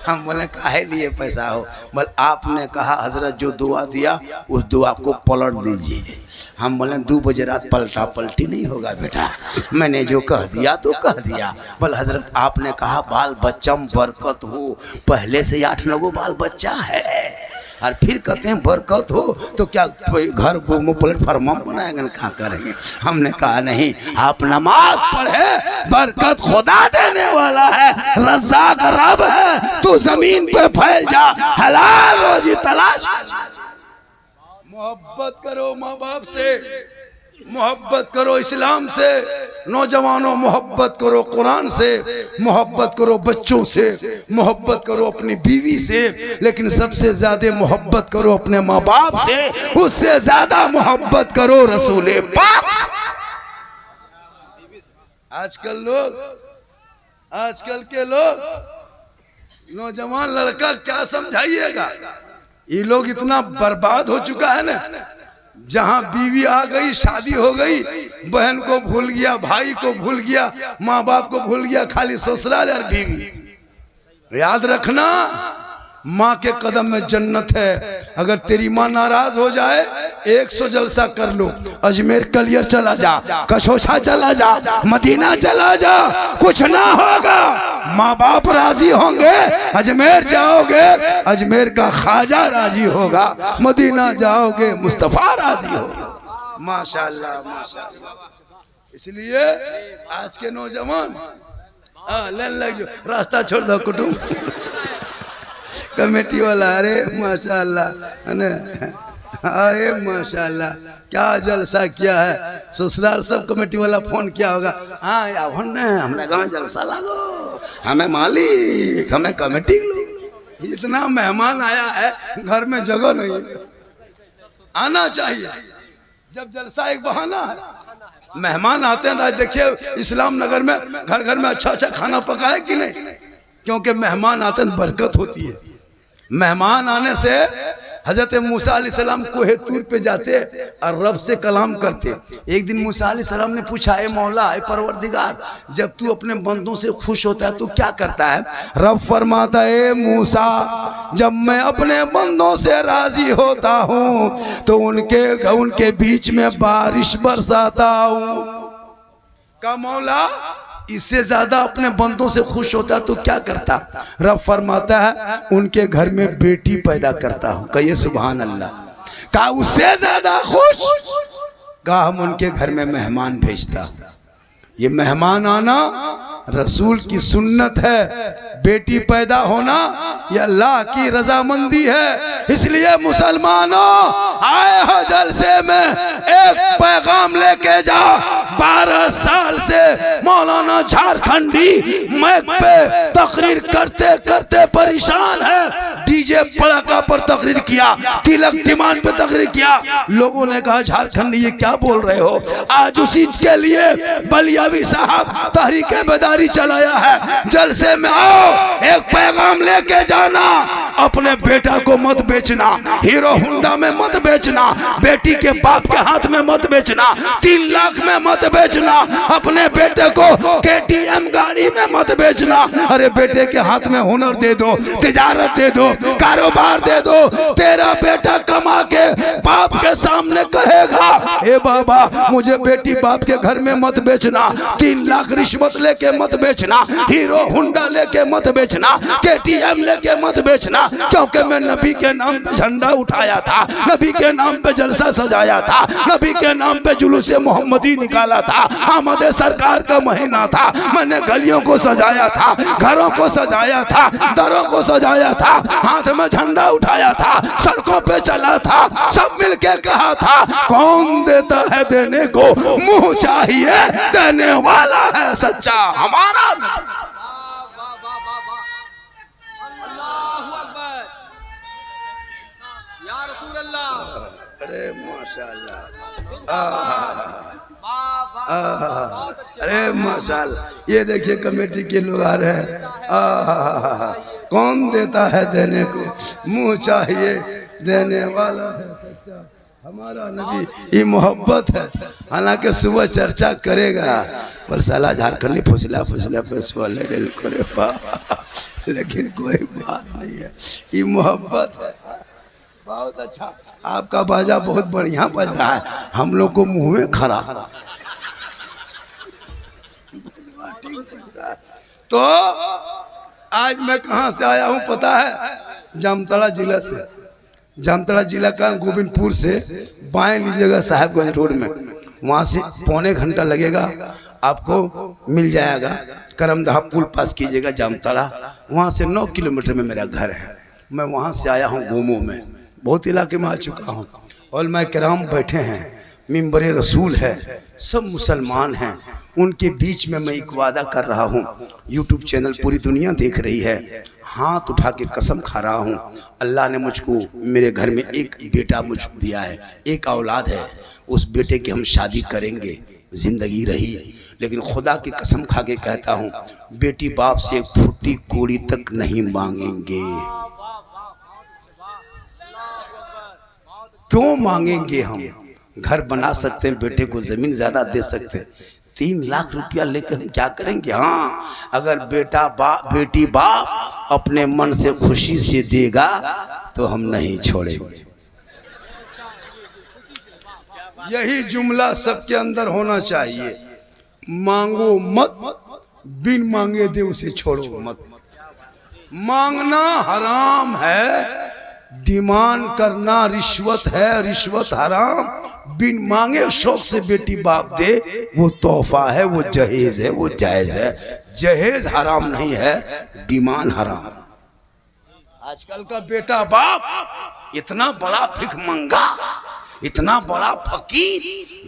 हम बोले काहे लिए पैसा हो? बोल आपने कहा हजरत जो दुआ दिया उस दुआ को पलट दीजिए। हम बोले 2 बजे रात पलटा पलटी नहीं होगा बेटा, मैंने जो कह दिया तो कह दिया। बोल हजरत आपने कहा बाल बच्चा में बरकत हो, पहले से 8-9 बाल बच्चा है और फिर कहते हैं बरकत हो, तो क्या घर प्लेटफार्म बनाएंगे, क्या करेंगे? हमने कहा नहीं, आप नमाज पढ़े, बरकत खुदा देने वाला है, रज़्ज़ाक़ रब है, तू जमीन पे फैल जा, हलाल रोजी तलाश। मोहब्बत करो माँ बाप से, मोहब्बत करो इस्लाम से। नौजवानों मोहब्बत करो कुरान से, मोहब्बत करो बच्चों से, मोहब्बत करो अपनी बीवी से, लेकिन सबसे ज्यादा मोहब्बत करो अपने माँ बाप से, उससे ज्यादा मोहब्बत करो रसूल पाक। आजकल के लोग नौजवान लड़का क्या समझाइएगा, ये लोग इतना बर्बाद हो चुका है ना। जहाँ बीवी आ गई, शादी हो गई, बहन को भूल गया, भाई को भूल गया, माँ बाप को भूल गया, खाली ससुराल और बीवी। याद रखना, माँ के कदम में जन्नत है। अगर तेरी माँ नाराज हो जाए 100 जलसा कर लो, अजमेर कलियर चला जा, कछोछा चला जा, मदीना चला जा, कुछ ना होगा। माँ बाप राजी होंगे, अजमेर जाओगे अजमेर का ख्वाजा राजी होगा, मदीना जाओगे मुस्तफा राजी होगा। माशाअल्लाह माशाअल्लाह। इसलिए आज के नौजवान लेन लग जो, रास्ता छोड़ दो कुटुंब कमेटी वाला। अरे माशाअल्लाह, अरे माशाअल्लाह क्या जलसा किया है। ससुराल सब कमेटी वाला फोन किया होगा, हाँ या हमने गाँव जलसा लागो, हमें मालिक, हमें कमेटी लोग। इतना मेहमान आया है, घर में जगह नहीं, आना चाहिए। जब जलसा एक बहाना है, मेहमान आते हैं। आज देखिए इस्लाम नगर में घर घर में अच्छा खाना पका है कि नहीं, क्योंकि मेहमान आते हैं, बरकत होती है। मेहमान आने से हजरत मूसा अलैहिस्सलाम कोहे तूर पे जाते और रब से कलाम करते। एक दिन मूसा अलैहिस्सलाम ने पूछा, ए मौला, ए परवरदिगार, जब तू अपने बंदों से खुश होता है तो क्या करता है? रब फरमाता है, मूसा, जब मैं अपने बंदों से राजी होता हूँ तो उनके बीच में बारिश बरसाता हूँ। का मौला इससे ज्यादा अपने बंदों से खुश होता तो क्या करता? रब फरमाता है, उनके घर में बेटी पैदा करता हूं। कहिए सुभान अल्लाह। का उससे ज्यादा खुश? का हम उनके घर में मेहमान भेजता। ये मेहमान आना रसूल की सुन्नत है। बेटी पैदा होना ये अल्लाह की रजामंदी है। इसलिए मुसलमानों, आए हो जलसे में, एक पैगाम लेके जाओ। 12 साल से मौलाना झारखंडी मैक पे तकरीर करते करते परेशान है। डीजे पड़ाका पर तकरीर किया, तिलक डिमांड पे तकरीर किया। लोगों ने कहा, झारखंडी ये क्या बोल रहे हो? आज उसी के लिए बलियावी साहब तहरीके बेदारी चलाया है। जलसे में आओ, एक पैगाम लेके जाना। अपने बेटा को मत बेचना, हीरो होंडा में मत बेचना, बेटी के बाप के हाथ में मत बेचना, 3 लाख में मत बेचना, अपने बेटे को KTM गाड़ी में मत बेचना। अरे बेटे के हाथ में हुनर दे दो, तिजारत दे दो, कारोबार दे दो। तेरा बेटा कमा के बाप के सामने कहेगा, ए बाबा मुझे बेटी बाप के घर में मत बेचना, 3 लाख रिश्वत लेके मत बेचना, हीरो होंडा लेके मत बेचना, KTM लेके मत बेचना, क्योंकि मैं नबी के नाम पे झंडा उठाया था, नबी के नाम पे जलसा सजाया था, नबी के नाम पे जुलूसे मोहम्मदी निकाला था, आमद सरकार का महीना था, मैंने गलियों को सजाया था, घरों को सजाया था, दरों को सजाया था, हाथ में झंडा उठाया था, सड़कों पे चला था, सब मिलके कहा था कौन देता है देने को, मुंह चाहिए देने वाला है सच्चा हमारा। अरे माशाल्लाह, अरे माशाल्लाह, ये देखिए कमेटी के लोग आ रहे हैं। कौन देता है देने को, मुंह चाहिए देने वाला है सच्चा हमारा नबी। ये मोहब्बत है। हालांकि सुबह चर्चा करेगा पर साला झारखंडी फुसला फुसला करे पा, लेकिन कोई बात नहीं है, ये मोहब्बत है। बहुत अच्छा, आपका बाजा बहुत बढ़िया बज रहा है, हम लोग को मुंह में खरा। तो आज मैं कहाँ से आया हूँ पता है? जामताड़ा जिला से। जामताड़ा जिला का गोविंदपुर से बाएं लीजिएगा साहेबगंज रोड में, वहाँ से पौने घंटा लगेगा, आपको मिल जाएगा। करमदहा पुल पास कीजिएगा जामताड़ा, वहाँ से 9 किलोमीटर में मेरा घर है। मैं वहाँ से आया हूँ गोमो में, बहुत इलाके में आ चुका हूँ। और मैं कराम बैठे हैं, मिंबर रसूल है, सब मुसलमान हैं, उनके बीच में मैं एक वादा कर रहा हूँ। यूट्यूब चैनल पूरी दुनिया देख रही है, हाथ उठा के कसम खा रहा हूँ, अल्लाह ने मुझको मेरे घर में एक बेटा मुझको दिया है, एक औलाद है, उस बेटे की हम शादी करेंगे, जिंदगी रही। लेकिन खुदा की कसम खा के कहता हूँ, बेटी बाप से एक फुट्टी कोड़ी तक नहीं मांगेंगे। क्यों मांगेंगे? हम घर बना सकते हैं, बेटे को जमीन ज्यादा दे सकते हैं, 3 लाख रुपया लेकर हम क्या करेंगे? हाँ, अगर बेटी बाप अपने मन से खुशी से देगा तो हम नहीं छोड़ेंगे। यही जुमला सबके अंदर होना चाहिए, मांगो मत, बिन मांगे दे उसे छोड़ो मत। मांगना हराम है, डिमांड करना रिश्वत है, रिश्वत हराम। बिन मांगे शौक से बेटी बाप दे, वो तोहफा है, वो जहेज है, वो जायज है। जहेज हराम नहीं है, डिमांड हराम। आजकल का बेटा बाप इतना बड़ा भिख मंगा, इतना बड़ा फकीर,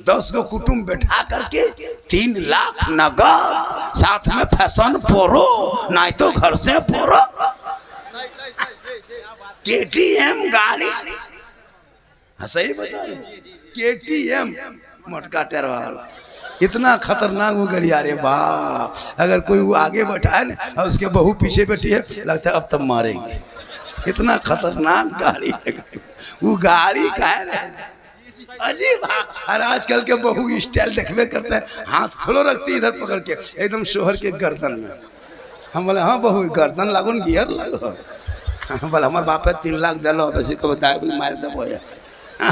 10 को कुटुंब बैठा करके 3 लाख नगद, साथ में फैशन पोरो, नहीं तो घर से पोरो, KTM गाड़ी। सही बता रहे, KTM मोटका टायर वाला, इतना खतरनाक वो गाड़ी। अरे वाह, अगर कोई वो आगे बैठा है ना और उसके बहू पीछे बैठी है, लगता है अब तब मारेंगे, इतना खतरनाक गाड़ी है वो। गाड़ी का है ना अजीब। और आजकल के बहू स्टाइल देखबे करते हैं, हाथ थोड़ा रखती है इधर पकड़ के, एकदम शोहर के गर्दन में। हम बोले हाँ बहू गर्दन लागो न गियर लागो। बोले हमारे बाप 3 लाख दिलो, वैसे को बताया मार दबो।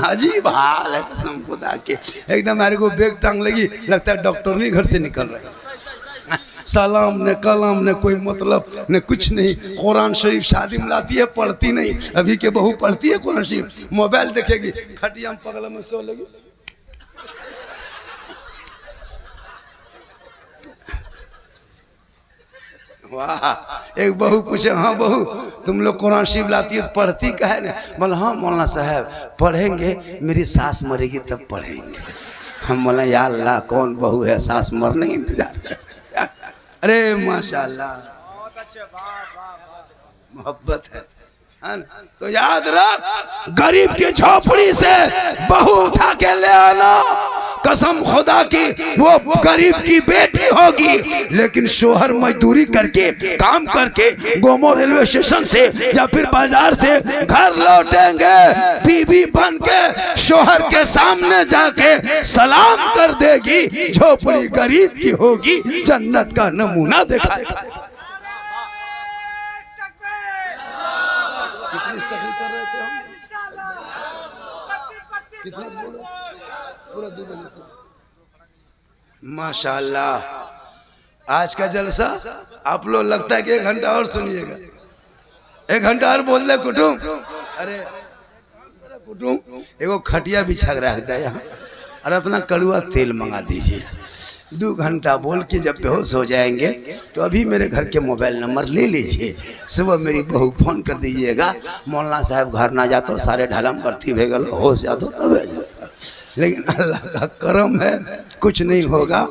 अजीब हाल है कसम खुदा के, एकदम मेरे को बेग टांग लगी, लगता है डॉक्टर नहीं घर से निकल रहे। सलाम ने कलाम ने कोई मतलब ने कुछ नहीं। कुरान शरीफ शादी में लाती है, पढ़ती नहीं। अभी के बहू पढ़ती है कुरान शरीफ, मोबाइल देखेगी, खटिया में पगला में सो लगी। वाह। एक बहू पूछे, हाँ बहू तुम लोग कुरान शरीफ लाती है, पढ़ती का है ना? बोला हाँ मौलाना साहब पढ़ेंगे, मेरी सास मरेगी तब पढ़ेंगे। हम बोला या अल्लाह कौन बहू है सास मरने की इंतजार कर। अरे माशाल्लाह, मोहब्बत है ना? तो याद रख, गरीब की झोपड़ी से बहू उठा के ले आना, कसम खुदा की वो गरीब की बेटी होगी, लेकिन शोहर मजदूरी करके काम करके गोमो रेलवे स्टेशन से या फिर बाजार से घर लौटेंगे, बीबी बन के शोहर के सामने जाके सलाम कर देगी, झोपड़ी गरीब की होगी, जन्नत का नमूना दिखाएगा। कितनी तकलीफ कर रहे थे हम? माशाल्लाह आज का जलसा आप लोग लगता है कि 1 घंटा और सुनिएगा, 1 घंटा और बोल दे कुटुम। अरे कुटुम एगो खटिया बिछा रखता है यहाँ, और इतना कड़ुआ तेल मंगा दीजिए। 2 घंटा बोल के जब बेहोश हो जाएंगे तो अभी मेरे घर के मोबाइल नंबर ले लीजिए, सुबह मेरी बहू फोन कर दीजिएगा, मौलाना साहब घर ना जातो सारे ढलम बरती भेगल होश जातो तब आ जाता। लेकिन अल्लाह का करम है, कुछ नहीं होगा,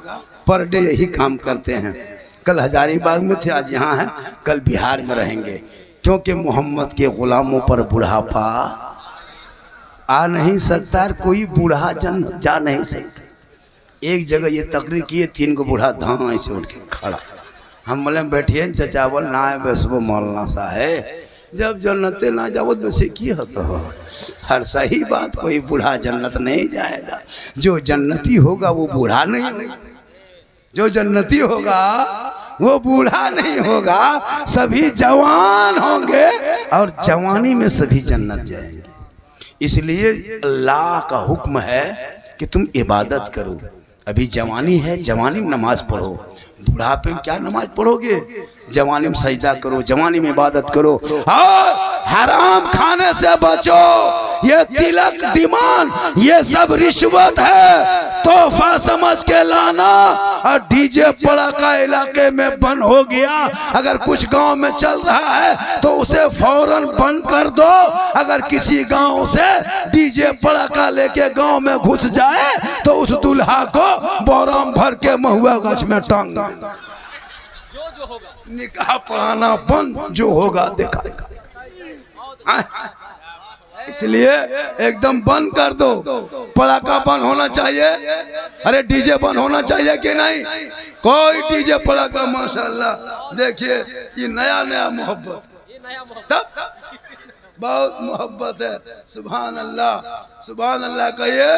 पर डे यही काम करते हैं। कल हजारीबाग में थे, आज यहाँ हैं, कल बिहार में रहेंगे, क्योंकि मोहम्मद के गुलामों पर बुढ़ापा आ नहीं सकता, कोई बूढ़ा जन जा नहीं सकता। एक जगह ये तकरीर किए, 3 गो बूढ़ा धां ऐसे उठ के खड़ा, हम बोले बैठिए चचा, बोल ना है बस वो मौलाना साहब, जब जन्नते ना जाओ तो वैसे की होता हो। हर सही बात, कोई बूढ़ा जन्नत नहीं जाएगा, जो जन्नती होगा वो बूढ़ा नहीं होगा, जो जन्नती होगा वो बूढ़ा नहीं होगा, सभी जवान होंगे और जवानी में सभी जन्नत जाएंगे। इसलिए अल्लाह का हुक्म है कि तुम इबादत करो। अभी जवानी है, जवानी में नमाज पढ़ो, बुढ़ापे में क्या नमाज पढ़ोगे? जवानी में सजदा करो, जवानी में इबादत करो, और हराम खाने से बचो। ये तिलक डिमांड, ये सब रिश्वत है, तोहफा समझ के लाना। और डीजे पड़ाका इलाके में बंद हो गया, अगर कुछ गांव में चल रहा है तो उसे फौरन बंद कर दो। अगर किसी गांव से डीजे पड़ाका लेके गांव में घुस जाए तो उस दूल्हा को बोराम भर के महुआ गाछ में टांग दो। जो होगा निकाह पढ़ाना बंद, जो होगा दिखाएगा। इसलिए एकदम बंद कर दो, पड़ाका बंद होना चाहिए। अरे डीजे बंद होना चाहिए कि नहीं? कोई डीजे पड़ाका, माशाल्लाह देखिए ये नया नया मोहब्बत, ये नया मोहब्बत, तब बहुत मोहब्बत है। सुभान अल्लाह, सुभान अल्लाह कहिए,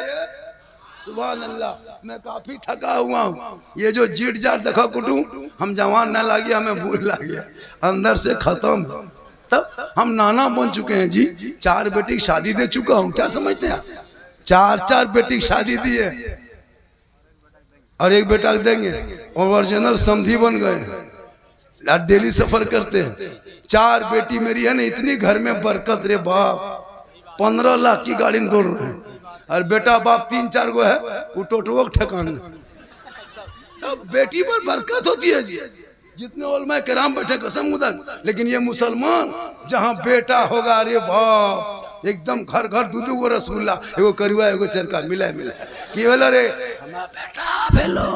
सुभान अल्लाह। मैं काफी थका हुआ हूँ, ये जो जीट जाट देखो कुटुम, हम जवान ना लगे, हमें भूल लगी है, अंदर से खत्म। तब हम नाना बन चुके हैं जी, 4 बेटी की शादी दे चुका हूँ, क्या समझते हैं? 4 बेटी की शादी दी है, और 1 बेटा देंगे, और ओरिजिनल समधी बन गए, डेली सफर करते हैं। 4 बेटी मेरी है ना, इतनी घर में बरकत रे बाप, 15 लाख की गाड़ी में दौड़ रहे हैं, और बेटा बाप 3-4 गो है, वो टोटो ठिकान। तब बेटी पर बरकत होती है जी, जितने उलमा किराम बैठे कसम खुदा। लेकिन ये मुसलमान जहाँ बेटा होगा, अरे बाप, एकदम घर घर 2-2 गो रसगुल्ला, एगो करुआ एगो चरका मिला कि बोलो रे हमारा बेटा भेलो,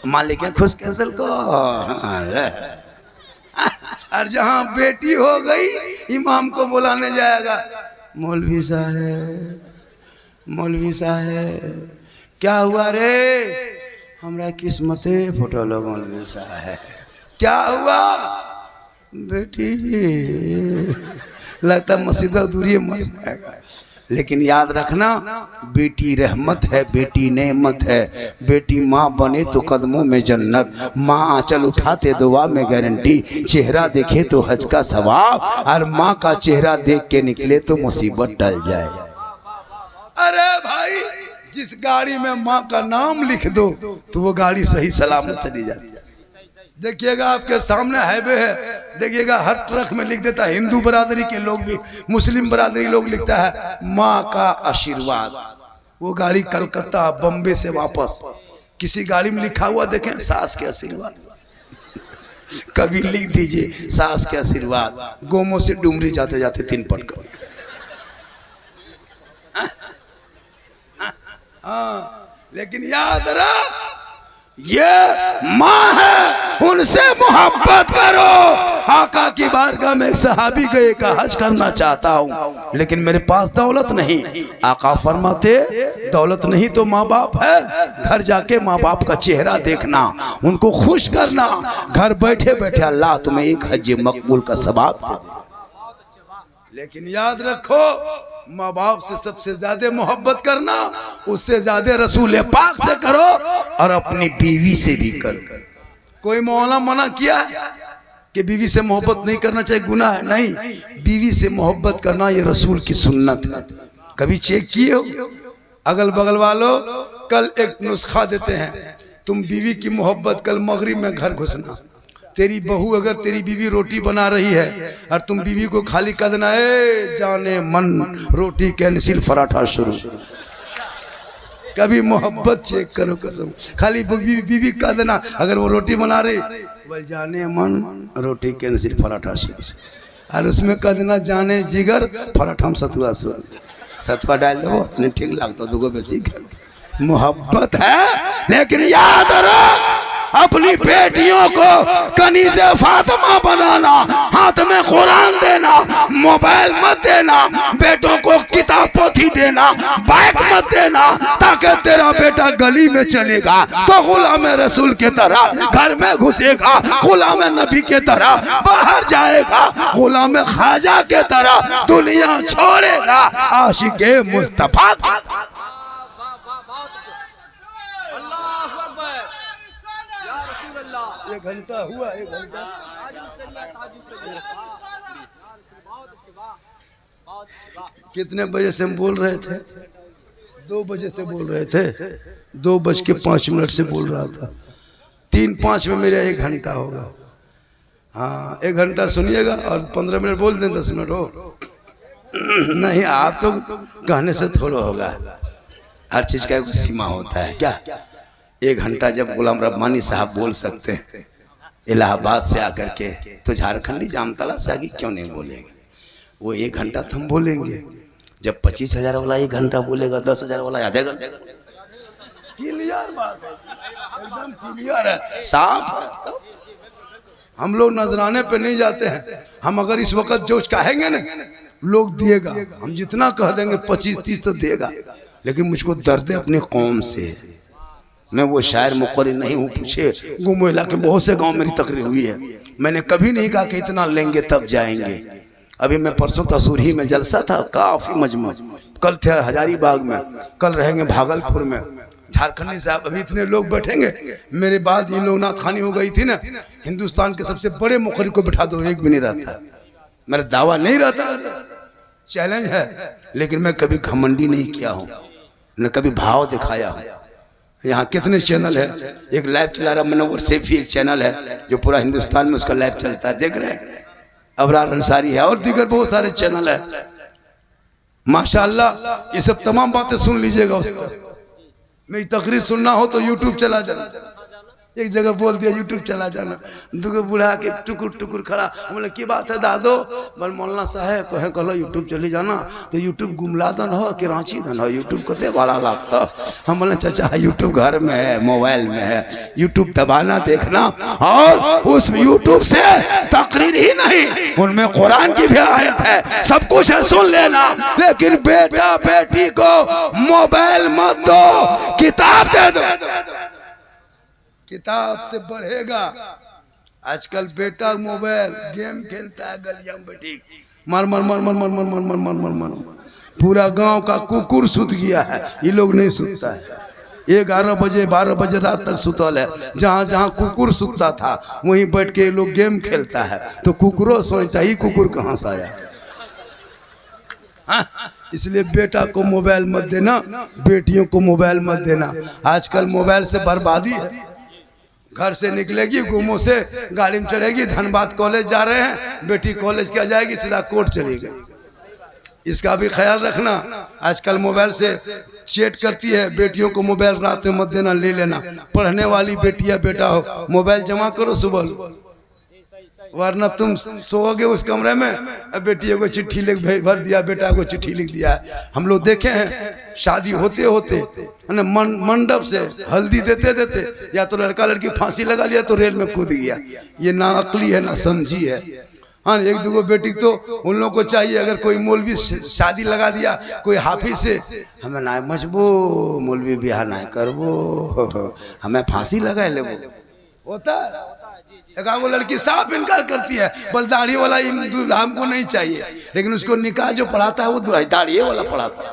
मालिक खुश कैसल को। और जहाँ बेटी हो गई, इमाम को बुलाने जाएगा, मौलवी साहब, मौलवी साहब क्या हुआ रे? हमरा किस्मते फोटो लो मौलवी साहब, क्या हुआ? बेटी लगता मस्जिद दूरी मर जाएगा। लेकिन याद रखना, बेटी रहमत है, बेटी नेमत है। बेटी माँ बने तो कदमों में जन्नत, माँ आंचल उठाते दुआ में गारंटी, चेहरा देखे तो हज का सवाब, और माँ का चेहरा देख के निकले तो मुसीबत टल जाए। अरे भाई, जिस गाड़ी में माँ का नाम लिख दो तो वो गाड़ी सही सलामत चली जाती है। देखिएगा आपके सामने हाईवे है, देखिएगा हर ट्रक में लिख देता है, हिंदू बरादरी के लोग भी, मुस्लिम बरादरी लोग लिखता है माँ का आशीर्वाद। वो गाड़ी कलकत्ता बम्बे से वापस, किसी गाड़ी में लिखा हुआ देखें सास के आशीर्वाद, कभी लिख दीजिए सास के आशीर्वाद। गोमो से डुमरी जाते जाते 3 पटकर। हाँ, लेकिन याद रख, ये माँ है, उनसे मोहब्बत करो। आका की बारगाह में एक सहाबी गए, का हज करना चाहता हूँ लेकिन मेरे पास दौलत नहीं। आका फरमाते दौलत नहीं तो माँ बाप है, घर जाके माँ बाप का चेहरा देखना, उनको खुश करना, घर बैठे बैठे अल्लाह तुम्हें एक हज मकबूल का सवाब दे दे। लेकिन याद रखो, माँ बाप से सबसे ज्यादा मोहब्बत करना, उससे ज्यादा रसूल पाक से करो और अपनी बीवी से भी करो। कोई मौला मना किया है कि बीवी से मोहब्बत नहीं करना चाहिए, गुनाह है? नहीं, बीवी से मोहब्बत करना ये रसूल की सुन्नत है। कभी चेक किए हो? अगल बगल वालों कल एक नुस्खा देते हैं, तुम बीवी की मोहब्बत कल मगरिब में घर घुसना। तेरी बहू अगर तेरी बीवी रोटी बना रही है और तुम बीवी को खाली कर देना, ए जाने मन रोटी कैंसिल पराठा शुरू। कभी मोहब्बत चेक करो, कसम खाली बीवी कह देना, अगर वो रोटी बना रही बोल जाने मन रोटी कैंसिल पराठा शुरू, और उसमें कह देना जाने जिगर पराठा में सतुआ शुरू। सतुआ डाल दो नहीं ठीक लगता, दुगो बेसी मोहब्बत है। लेकिन याद रहो, अपनी बेटियों को कनीज़े फातिमा बनाना, हाथ में कुरान देना, मोबाइल मत देना, बेटों को किताब पोथी देना, बाइक मत देना, ताकि तेरा बेटा गली में चलेगा तो गुलाम रसूल के तरह घर में घुसेगा, गुलाम नबी के तरह बाहर जाएगा, गुलाम ख्वाजा के तरह दुनिया छोड़ेगा, आशिक़े मुस्तफा। एक घंटा हुआ, एक घंटा। कितने बजे से हम बोल रहे थे? 2 बजे से बोल रहे थे, 2:05 से बोल रहा था। 3-5 में मेरा 1 घंटा होगा। हाँ 1 घंटा सुनिएगा और 15 मिनट बोल दें, 10 मिनट हो नहीं, आप तो कहने से थोड़ा होगा, हर चीज का एक सीमा होता है। क्या 1 घंटा जब गुलाम रब्बानी साहब बोल सकते हैं इलाहाबाद से आकर के, तो झारखंडी जामतला से आगे क्यों नहीं बोलेंगे? वो 1 घंटा तो हम बोलेंगे। जब 25,000 वाला 1 घंटा बोलेगा, 10,000 वाला आधे घंटे। क्लियर बात है, एकदम क्लियर है, साफ है। हम लोग नजराने पे नहीं जाते हैं। हम अगर इस वक्त जो कहेंगे ना लोग दिएगा, हम जितना कह देंगे 25-30 तो देगा, लेकिन मुझको दर्द है अपनी कौम से। मैं वो शायर मुक़र्रिर नहीं हूँ, पूछे गुमो इलाके बहुत से गांव मेरी तकरीर हुई है। मैंने कभी नहीं कहा कि इतना लेंगे तब जाएंगे। अभी मैं परसों तसूरी में जलसा था, काफ़ी मजमू, कल थे हजारीबाग में, कल रहेंगे भागलपुर में। झारखंडी साहब अभी इतने लोग बैठेंगे, मेरे बाद ये लोग नात खानी हो गई थी ना, हिंदुस्तान के सबसे बड़े मुक़र्रिर को बैठा दो, एक भी नहीं रहता। मेरा दावा नहीं रहता, चैलेंज है, लेकिन मैं कभी घमंडी नहीं किया हूँ, न कभी भाव दिखाया हूँ। यहाँ कितने चैनल है, एक लाइव चला रहा मनोवर सेफी, एक चैनल है जो पूरा हिंदुस्तान में उसका लाइव चलता है, देख रहे हैं। अबरार अंसारी है और दीगर बहुत सारे चैनल है, माशाअल्लाह। ये सब तमाम बातें सुन लीजिएगा। उसको मेरी तकरीर सुनना हो तो यूट्यूब चला जाना। एक जगह बोल दिया यूट्यूब चला जाना, दुगो बूढ़ा के टुकुर टुकुर खड़ा, बोले की बात है दादो? बोल मौलाना साहब तो है, कहलो यूट्यूब चली जाना, तो यूट्यूब गुमला दन हो कि रांची दन हो, यूट्यूब कते बड़ा लगता। हम बोले चाचा यूट्यूब घर में है, मोबाइल में है, यूट्यूब दबाना देखना, और उस यूट्यूब से तकरीर ही नहीं उनमें कुरान की भी आयत है, सब कुछ है, सुन लेना। लेकिन बेटा बेटी को मोबाइल मत दो, किताब दे दो, किताब से बढ़ेगा। आजकल बेटा मोबाइल गेम खेलता है, गलियां में बैठी मर मर मर मर मर मर मर मर मर मर मर पूरा गांव का कुकुर सुत गया है, ये लोग नहीं सुतता है। 11 बजे 12 बजे रात तक सुतल है। जहाँ जहाँ कुकुर सुतता था वहीं बैठ के लोग गेम खेलता है, तो कुकुरों सोचता ही कुकुर कहाँ से आया। इसलिए बेटा को मोबाइल मत देना, बेटियों को मोबाइल मत देना। आजकल मोबाइल से बर्बादी है। घर से निकलेगी गुमो से गाड़ी में चढ़ेगी, धनबाद कॉलेज जा रहे हैं, बेटी कॉलेज क्या जाएगी, सीधा कोर्ट चलेगी। इसका भी ख्याल रखना। आजकल मोबाइल से चैट करती है, बेटियों को मोबाइल रात में मत देना, ले लेना। पढ़ने वाली बेटियां बेटा हो, मोबाइल जमा करो सुबह। वरना तुम सोओगे उस कमरे में, बेटी को चिट्ठी लिख भर दिया, बेटा को चिट्ठी लिख दिया। हम लोग देखे हैं शादी होते होते मंडप से हल्दी देते देते या तो लड़का लड़की फांसी लगा लिया तो रेल में कूद गया। ये ना अकली है ना समझी है। हाँ, एक दो बेटी तो उन लोगों को चाहिए, अगर कोई मौलवी शादी लगा दिया कोई हाफिज से, हमें ना मचबो मौलवी ब्याह ना करबो, हमें फांसी लगा लेबो। होता है एक वो लड़की साफ इनकार करती है, बोल दाढ़ी वाला दूल्हा हमको नहीं चाहिए, लेकिन उसको निकाह जो पढ़ाता है वो दाढ़ी वाला पढ़ाता है।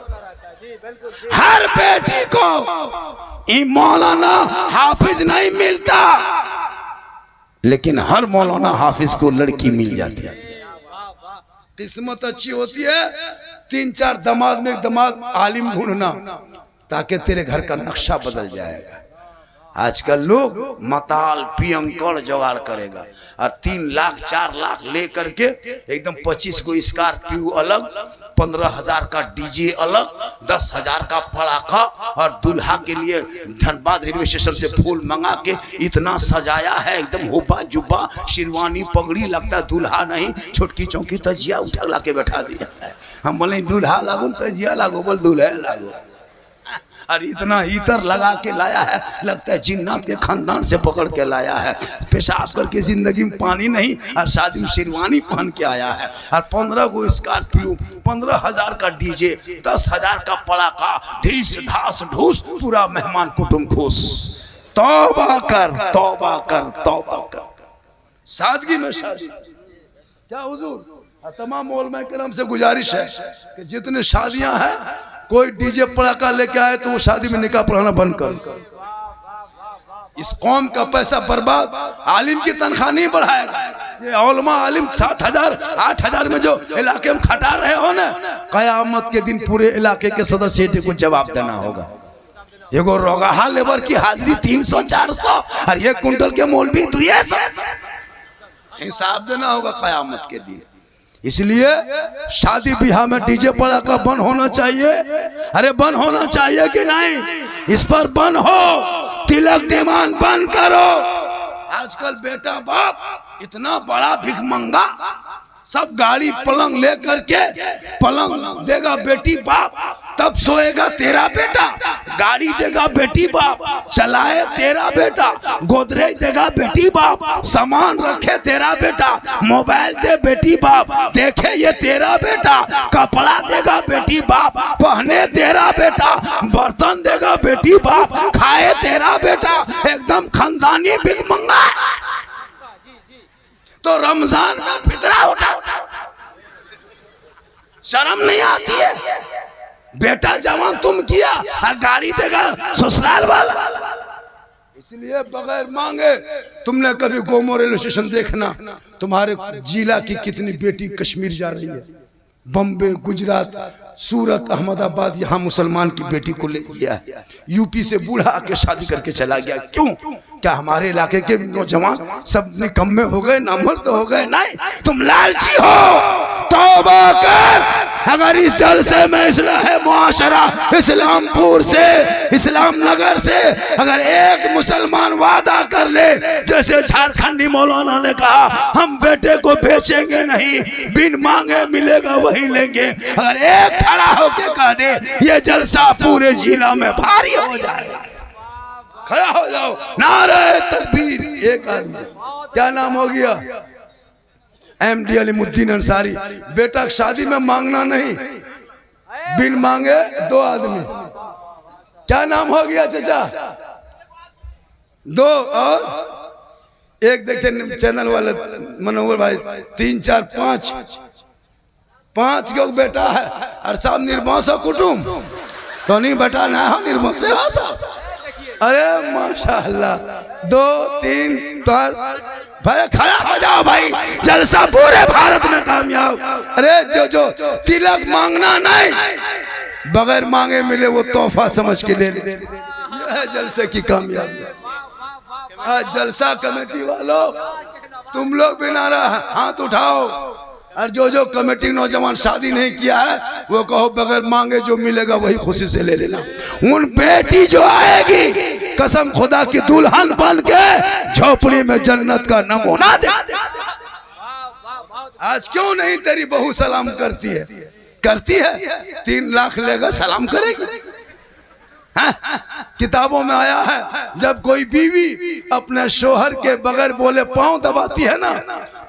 हर बेटी को मौलाना हाफिज नहीं मिलता, लेकिन हर मौलाना हाफिज को लड़की मिल जाती है। किस्मत अच्छी होती है, 3-4 दामाद में एक दामाद आलिम ढूंढना, ताकि तेरे घर का नक्शा बदल जाएगा। आजकल लोग मताल पियंकर जुगाड़ करेगा और 3 लाख 4 लाख ले करके एकदम 25 को स्कॉर्पियो अलग, 15,000 का डीजे अलग, 10,000 का पड़ाका, और दूल्हा के लिए धनबाद रेलवे स्टेशन से फूल मंगा के इतना सजाया है, एकदम हुब्बा जुब्बा शेरवानी पगड़ी, लगता है दूल्हा नहीं छोटकी चौकी तजिया उठा ला के बैठा दिया है। हम बोले दूल्हा लागू तजिया लागू, बोल दूल्हा लागू, और इतना इतर लगा के लाया है, लगता है जिन्नात के खानदान से पकड़ के लाया है। पेशाब करके जिंदगी में पानी नहीं और शादी में शेरवानी पहन के आया है, और 15 को स्कॉर्पियो, 15,000 का डीजे, 10,000 का पड़ाका, ढीस ढास ढूस, पूरा मेहमान कुटुंब खुश। तौबा कर तौबा कर तौबा कर, सादगी में शादी। क्या हुजूर, तमाम उलमा किराम से गुजारिश है कि जितने शादियां हैं, कोई डीजे पड़ाका लेके आए तो वो शादी में निकाह पढ़ाना बंद कर। इस कौम का पैसा बर्बाद, आलिम की तनख्वाह नहीं बढ़ाएगा। ये उलमा आलिम 7,000 8,000 में जो इलाके में खटा रहे हो ना, कयामत के दिन पूरे इलाके के सदस्य को जवाब देना होगा। एगो रोगाहा लेबर की हाजिरी 300-400 और 1 कुंटल के मौलवी 200, हिसाब देना होगा कयामत के दिन। इसलिए शादी ब्याह में डीजे पड़ाका बंद होना चाहिए। अरे बंद होना चाहिए कि नहीं? इस पर बंद हो, तिलक डिमांड बंद करो। आजकल बेटा बाप इतना बड़ा भिखमंगा, सब गाड़ी पलंग ले करके, पलंग देगा बेटी बाप तब सोएगा तेरा बेटा, गाड़ी देगा बेटी बाप चलाए तेरा बेटा, गोदरेज देगा बेटी बाप सामान रखे तेरा बेटा, मोबाइल दे बेटी बाप देखे ये तेरा बेटा, कपड़ा देगा बेटी बाप पहने तेरा बेटा, बर्तन देगा बेटी बाप खाए तेरा बेटा, एकदम खानदानी भिखमंगा। तो रमजान में फितरा उठा, शर्म नहीं आती है? बेटा जवान तुम किया और गाड़ी देगा ससुराल वाला। इसलिए बगैर मांगे तुमने कभी गोमो रेलवे स्टेशन देखना, तुम्हारे जिला की कितनी बेटी कश्मीर जा रही है, बम्बे, गुजरात, सूरत, अहमदाबाद, यहाँ मुसलमान की बेटी को ले गया है। यूपी से बूढ़ा आके शादी करके चला गया। क्यों? क्या हमारे इलाके के नौजवान सब निकम्मे हो गए, नामर्द हो गए? नहीं, तुम लालची हो। तौबा कर। अगर इस जलसे में इस्लाह मुआशरा इस्लामपुर से, इस्लाम नगर से अगर एक मुसलमान वादा कर ले, जैसे झारखंडी मौलाना ने कहा हम बेटे को बेचेंगे नहीं, बिन मांगे मिलेगा वही लेंगे, अगर एक खड़ा होके कह दे ये जलसा पूरे जिला में भारी हो जाएगा। खड़ा हो जाओ, नारे तकबीर। एक आदमी, क्या नाम हो गया? MD अलीमुद्दीन अंसारी। बेटा शादी में मांगना नहीं, बिन मांगे 2 आदमी। क्या नाम हो गया चाचा? 2 और एक देखते चैनल वाले मनोहर भाई, 3 4 5 गो बेटा है और सब निर्वंश कुटुंब तो नहीं बेटा ना हो निर्वंश। अरे माशाअल्लाह, 2 3 4 भाई खड़ा हो जाओ भाई, जलसा पूरे भारत में कामयाब। अरे जो तिलक मांगना नहीं, बगैर मांगे मिले वो तोहफा समझ के ले ले, यह जलसे की कामयाबी। आज जलसा कमेटी वालों तुम लोग भी नारा हाथ उठाओ, और जो कमेटी नौजवान शादी नहीं किया है वो कहो बगैर मांगे जो मिलेगा वही खुशी से ले लेना। उन बेटी जो आएगी कसम खुदा की दुल्हन बन के झोपड़ी में जन्नत का नमूना दे। आज क्यों नहीं तेरी बहू सलाम करती है? करती है, 3 लाख लेगा सलाम करेगी। हाँ? किताबों में आया है जब कोई बीवी अपने शोहर के बगैर बोले पांव दबाती है ना,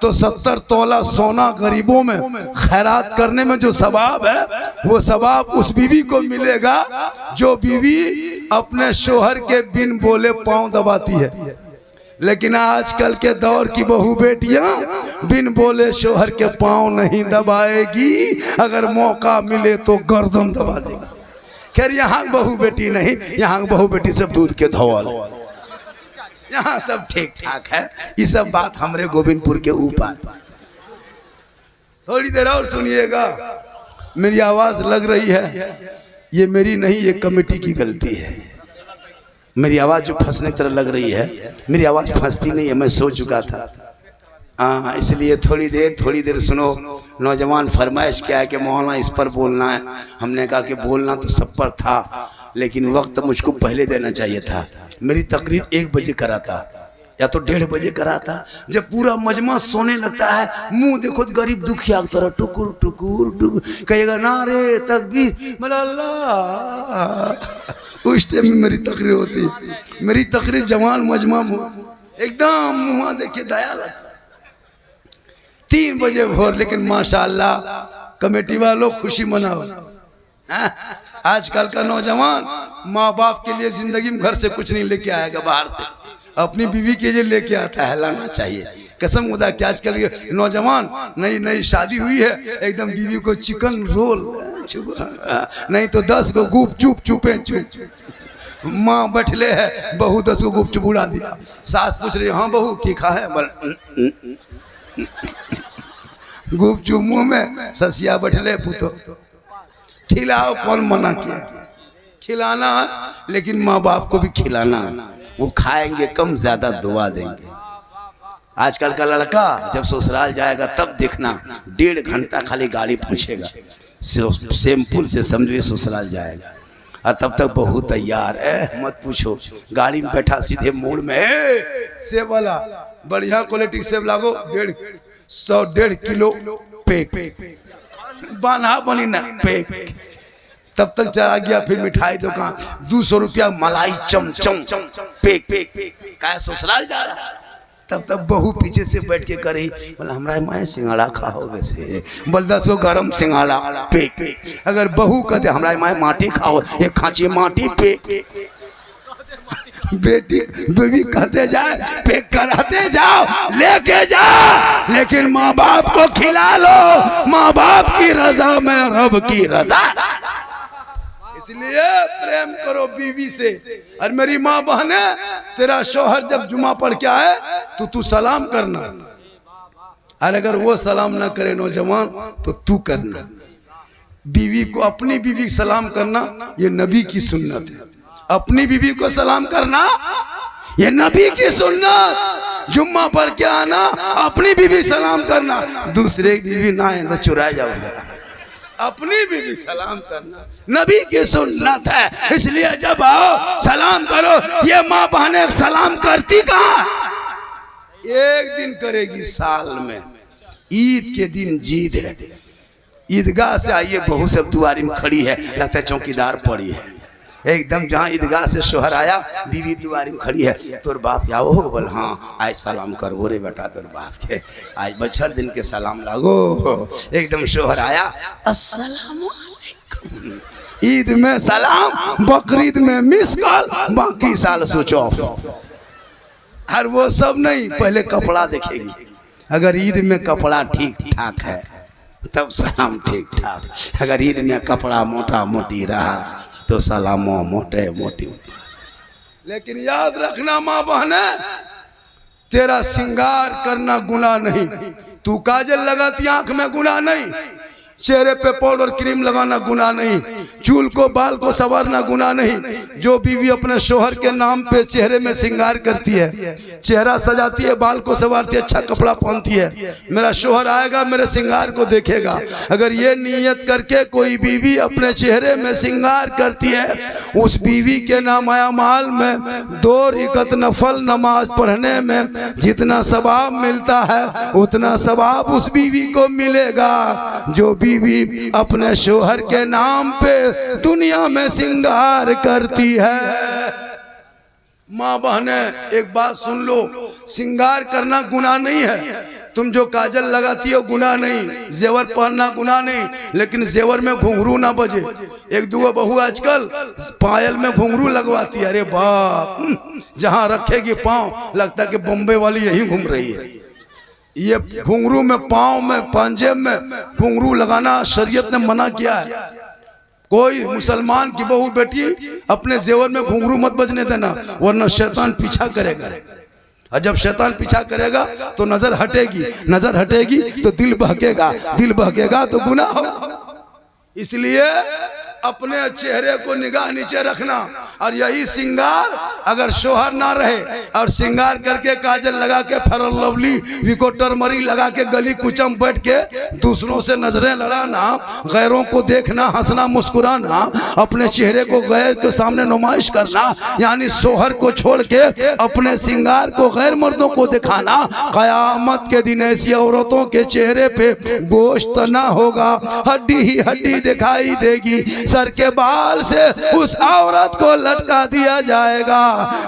तो 70 तोला सोना गरीबों में खैरात करने में जो सवाब है, वो सवाब उस बीवी को मिलेगा जो बीवी अपने शोहर के बिन बोले पांव दबाती है। लेकिन आजकल के दौर की बहू बेटियां बिन बोले शोहर के पांव नहीं दबाएगी, अगर मौका मिले तो गर्दन दबा देगी। खैर यहाँ बहू बेटी नहीं, यहाँ बहू बेटी सब दूध के धौल, यहाँ सब ठीक ठाक है। ये सब बात हमारे गोविंदपुर के ऊपर। थोड़ी देर और सुनिएगा, मेरी आवाज लग रही है, ये मेरी नहीं, ये कमेटी की गलती है। मेरी आवाज जो फंसने की तरह लग रही है, मेरी आवाज फंसती नहीं है, मैं सो चुका था। हाँ, इसलिए थोड़ी देर सुनो। नौजवान फरमाइश क्या है कि मौलाना इस पर बोलना है। हमने कहा कि बोलना तो सब पर था, लेकिन वक्त मुझको पहले देना चाहिए था। मेरी तकरीर 1 बजे करा था या तो 1:30 बजे करा था। जब पूरा मजमा सोने लगता है, मुंह देखो तो गरीब दुखिया की तरह टुकुर टुकुर टुकुर कहेगा नारे तकबीर अल्लाह। उस टाइम में मेरी तकरीर होती। मेरी तकरीर जवान मजमा एकदम मुँह देखिए दया लगता। 3 बजे भोर, लेकिन माशाअल्लाह कमेटी वालों खुशी मनाओ। आजकल का नौजवान माँ बाप के लिए जिंदगी में घर से कुछ नहीं लेके आएगा, बाहर से अपनी बीवी के लिए लेके आता है। लाना चाहिए कसम खुदा कि आजकल के नौजवान, नई शादी हुई है, एकदम बीवी को चिकन रोल नहीं तो 10 को गुप चुप चुपे चुप। माँ बैठले है, बहू 10 को गुप चुप उड़ा दिया। सास पूछ रही, हाँ बहू की खा है? गुप चुप मुँह में। ससिया बैठले, पुतो खिलाओ, कौन मना किया? खिलाना है, लेकिन माँ बाप को भी खिलाना है। वो खाएंगे कम, ज्यादा दुआ देंगे। आजकल का लड़का जब ससुराल जाएगा तब देखना, 1.5 घंटा खाली गाड़ी पूछेगा, सैंपल से समझिए ससुराल जाएगा। और तब तक बहू तैयार है, मत पूछो। गाड़ी में बैठा सीधे मोड़ में, सेब वाला बढ़िया क्वालिटी सेब लागो, 1.5 किलो पैक बाना बनी ना पैक। तब तक चला गया, फिर मिठाई दुकान 200 रुपया मलाई चमचम पैक। क्या ससुराल जा रहा? तब तक बहू पीछे से बैठ के करी, बोला हमरा माए सिंघाड़ा खाओ, वैसे बोल 10 गरम सिंघाड़ा पैक। अगर बहू कहते हमरा माए माटी खाओ, एक खांची माटी पैक। बेटी बीवी कहते जाए पैक कराते जाओ, लेके जाओ, लेकिन माँ बाप को खिला लो। माँ बाप की रजा में रब की रजा। इसलिए प्रेम करो बीवी से। और मेरी माँ बहने, तेरा शौहर जब जुमा पढ़ के आए तो तू सलाम करना, और अगर वो सलाम ना करे नौजवान तो तू करना। बीवी को, अपनी बीवी को सलाम करना ये नबी की सुन्नत है। अपनी बीवी को सलाम करना ये नबी की सुन्नत। जुम्मा पढ़ के आना, अपनी बीवी सलाम करना। दूसरे की बीवी ना है तो चुरा जाओगे। अपनी बीवी सलाम करना नबी की सुन्नत है। इसलिए जब आओ सलाम करो। ये माँ बहनें सलाम करती कहाँ? एक दिन करेगी साल में, ईद के दिन जीद है। ईदगाह से आइए, बहू सब दुआरी में खड़ी है, लगता है चौकीदार पड़ी है एकदम। जहाँ ईदगाह से शोहर आया, बीवी दुआरी में खड़ी है, तोर बाप आओ हो? बोल हाँ, आज सलाम कर बोरे बेटा तोर बाप के, आज बछर दिन के सलाम लागो। एकदम शोहर आया, अस्सलाम वालेकुम। ईद में सलाम, बकरीद में मिस कॉल, बाकी साल स्विच ऑफ। और वो सब नहीं, पहले कपड़ा देखेगी। अगर ईद में कपड़ा ठीक ठाक है तब सलाम ठीक ठाक। अगर ईद में कपड़ा मोटा मोटी रहा तो सलामो मोटे मोटी। लेकिन याद रखना माँ बहने, तेरा श्रृंगार करना गुनाह नहीं। तू काजल लगाती आंख में गुनाह नहीं, चेहरे पे पाउडर क्रीम लगाना गुनाह नहीं, चूल को बाल को संवारना गुनाह नहीं। जो बीवी अपने शोहर के नाम पे चेहरे में श्रृंगार करती है, चेहरा सजाती है, बाल को संवारती है, अच्छा कपड़ा पहनती है, मेरा शोहर आएगा मेरे श्रृंगार को देखेगा। अगर ये नियत करके कोई बीवी अपने चेहरे में श्रृंगार करती है उस बीवी के नामाया माल में 2 रकात नफल नमाज पढ़ने में जितना सवाब मिलता है उतना सवाब उस बीवी को मिलेगा जो बीवी अपने शोहर के नाम पे दुनिया में श्रृंगार करती है। माँ बहने एक बात सुन लो, श्रृंगार करना गुनाह नहीं है। तुम जो काजल लगाती हो गुनाह नहीं, जेवर पहनना गुनाह नहीं, लेकिन जेवर में घुंघरू ना बजे। एक दो बहू आजकल पायल में घुंघरू लगवाती है, अरे बाप, जहाँ रखेगी पाँव लगता है कि बॉम्बे वाली यही घूम रही है। ये घुंघरू में, पाँव में, पंजेब में घुंघरू लगाना शरीयत ने मना किया है। कोई मुसलमान की बहू बेटी अपने जेवर में घुंघरू मत बजने देना, वरना शैतान पीछा करेगा, और जब शैतान पीछा करेगा तो नजर हटेगी, नजर हटेगी तो दिल बहकेगा, दिल बहकेगा तो गुनाह होगा। इसलिए अपने चेहरे को निगाह नीचे रखना। और यही श्रृंगार अगर शोहर ना रहे और श्रृंगार करके काजल लगा के फेयर लवली विको टर्मरी लगा के गली कुचम बैठ के दूसरों से नजरें लड़ाना, गैरों को देखना, हंसना मुस्कुराना, अपने चेहरे को गैर के सामने नुमाइश करना, यानी शोहर को छोड़ के अपने श्रृंगार को गैर मर्दों को दिखाना, कयामत के दिन ऐसी औरतों के चेहरे पे गोश्त ना होगा, हड्डी ही हड्डी दिखाई देगी। सर के बाल से उस औरत को लटका दिया जाएगा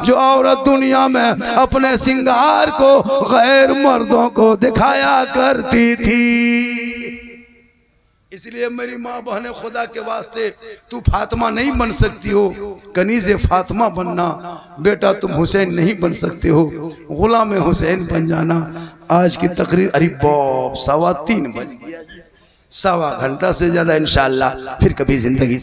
जो औरत दुनिया में अपने श्रृंगार को गैर मर्दों को दिखाया करती थी। इसलिए मेरी माँ बहने, खुदा के वास्ते तू फातिमा नहीं बन सकती हो, कनीज़े फातिमा बनना। बेटा तुम हुसैन नहीं बन सकते हो, गुलाम हुसैन बन जाना। आज की तकरीर, अरे बाप 3:15 बज गया, 1.25 घंटा से ज़्यादा इंशाअल्लाह फिर कभी ज़िंदगी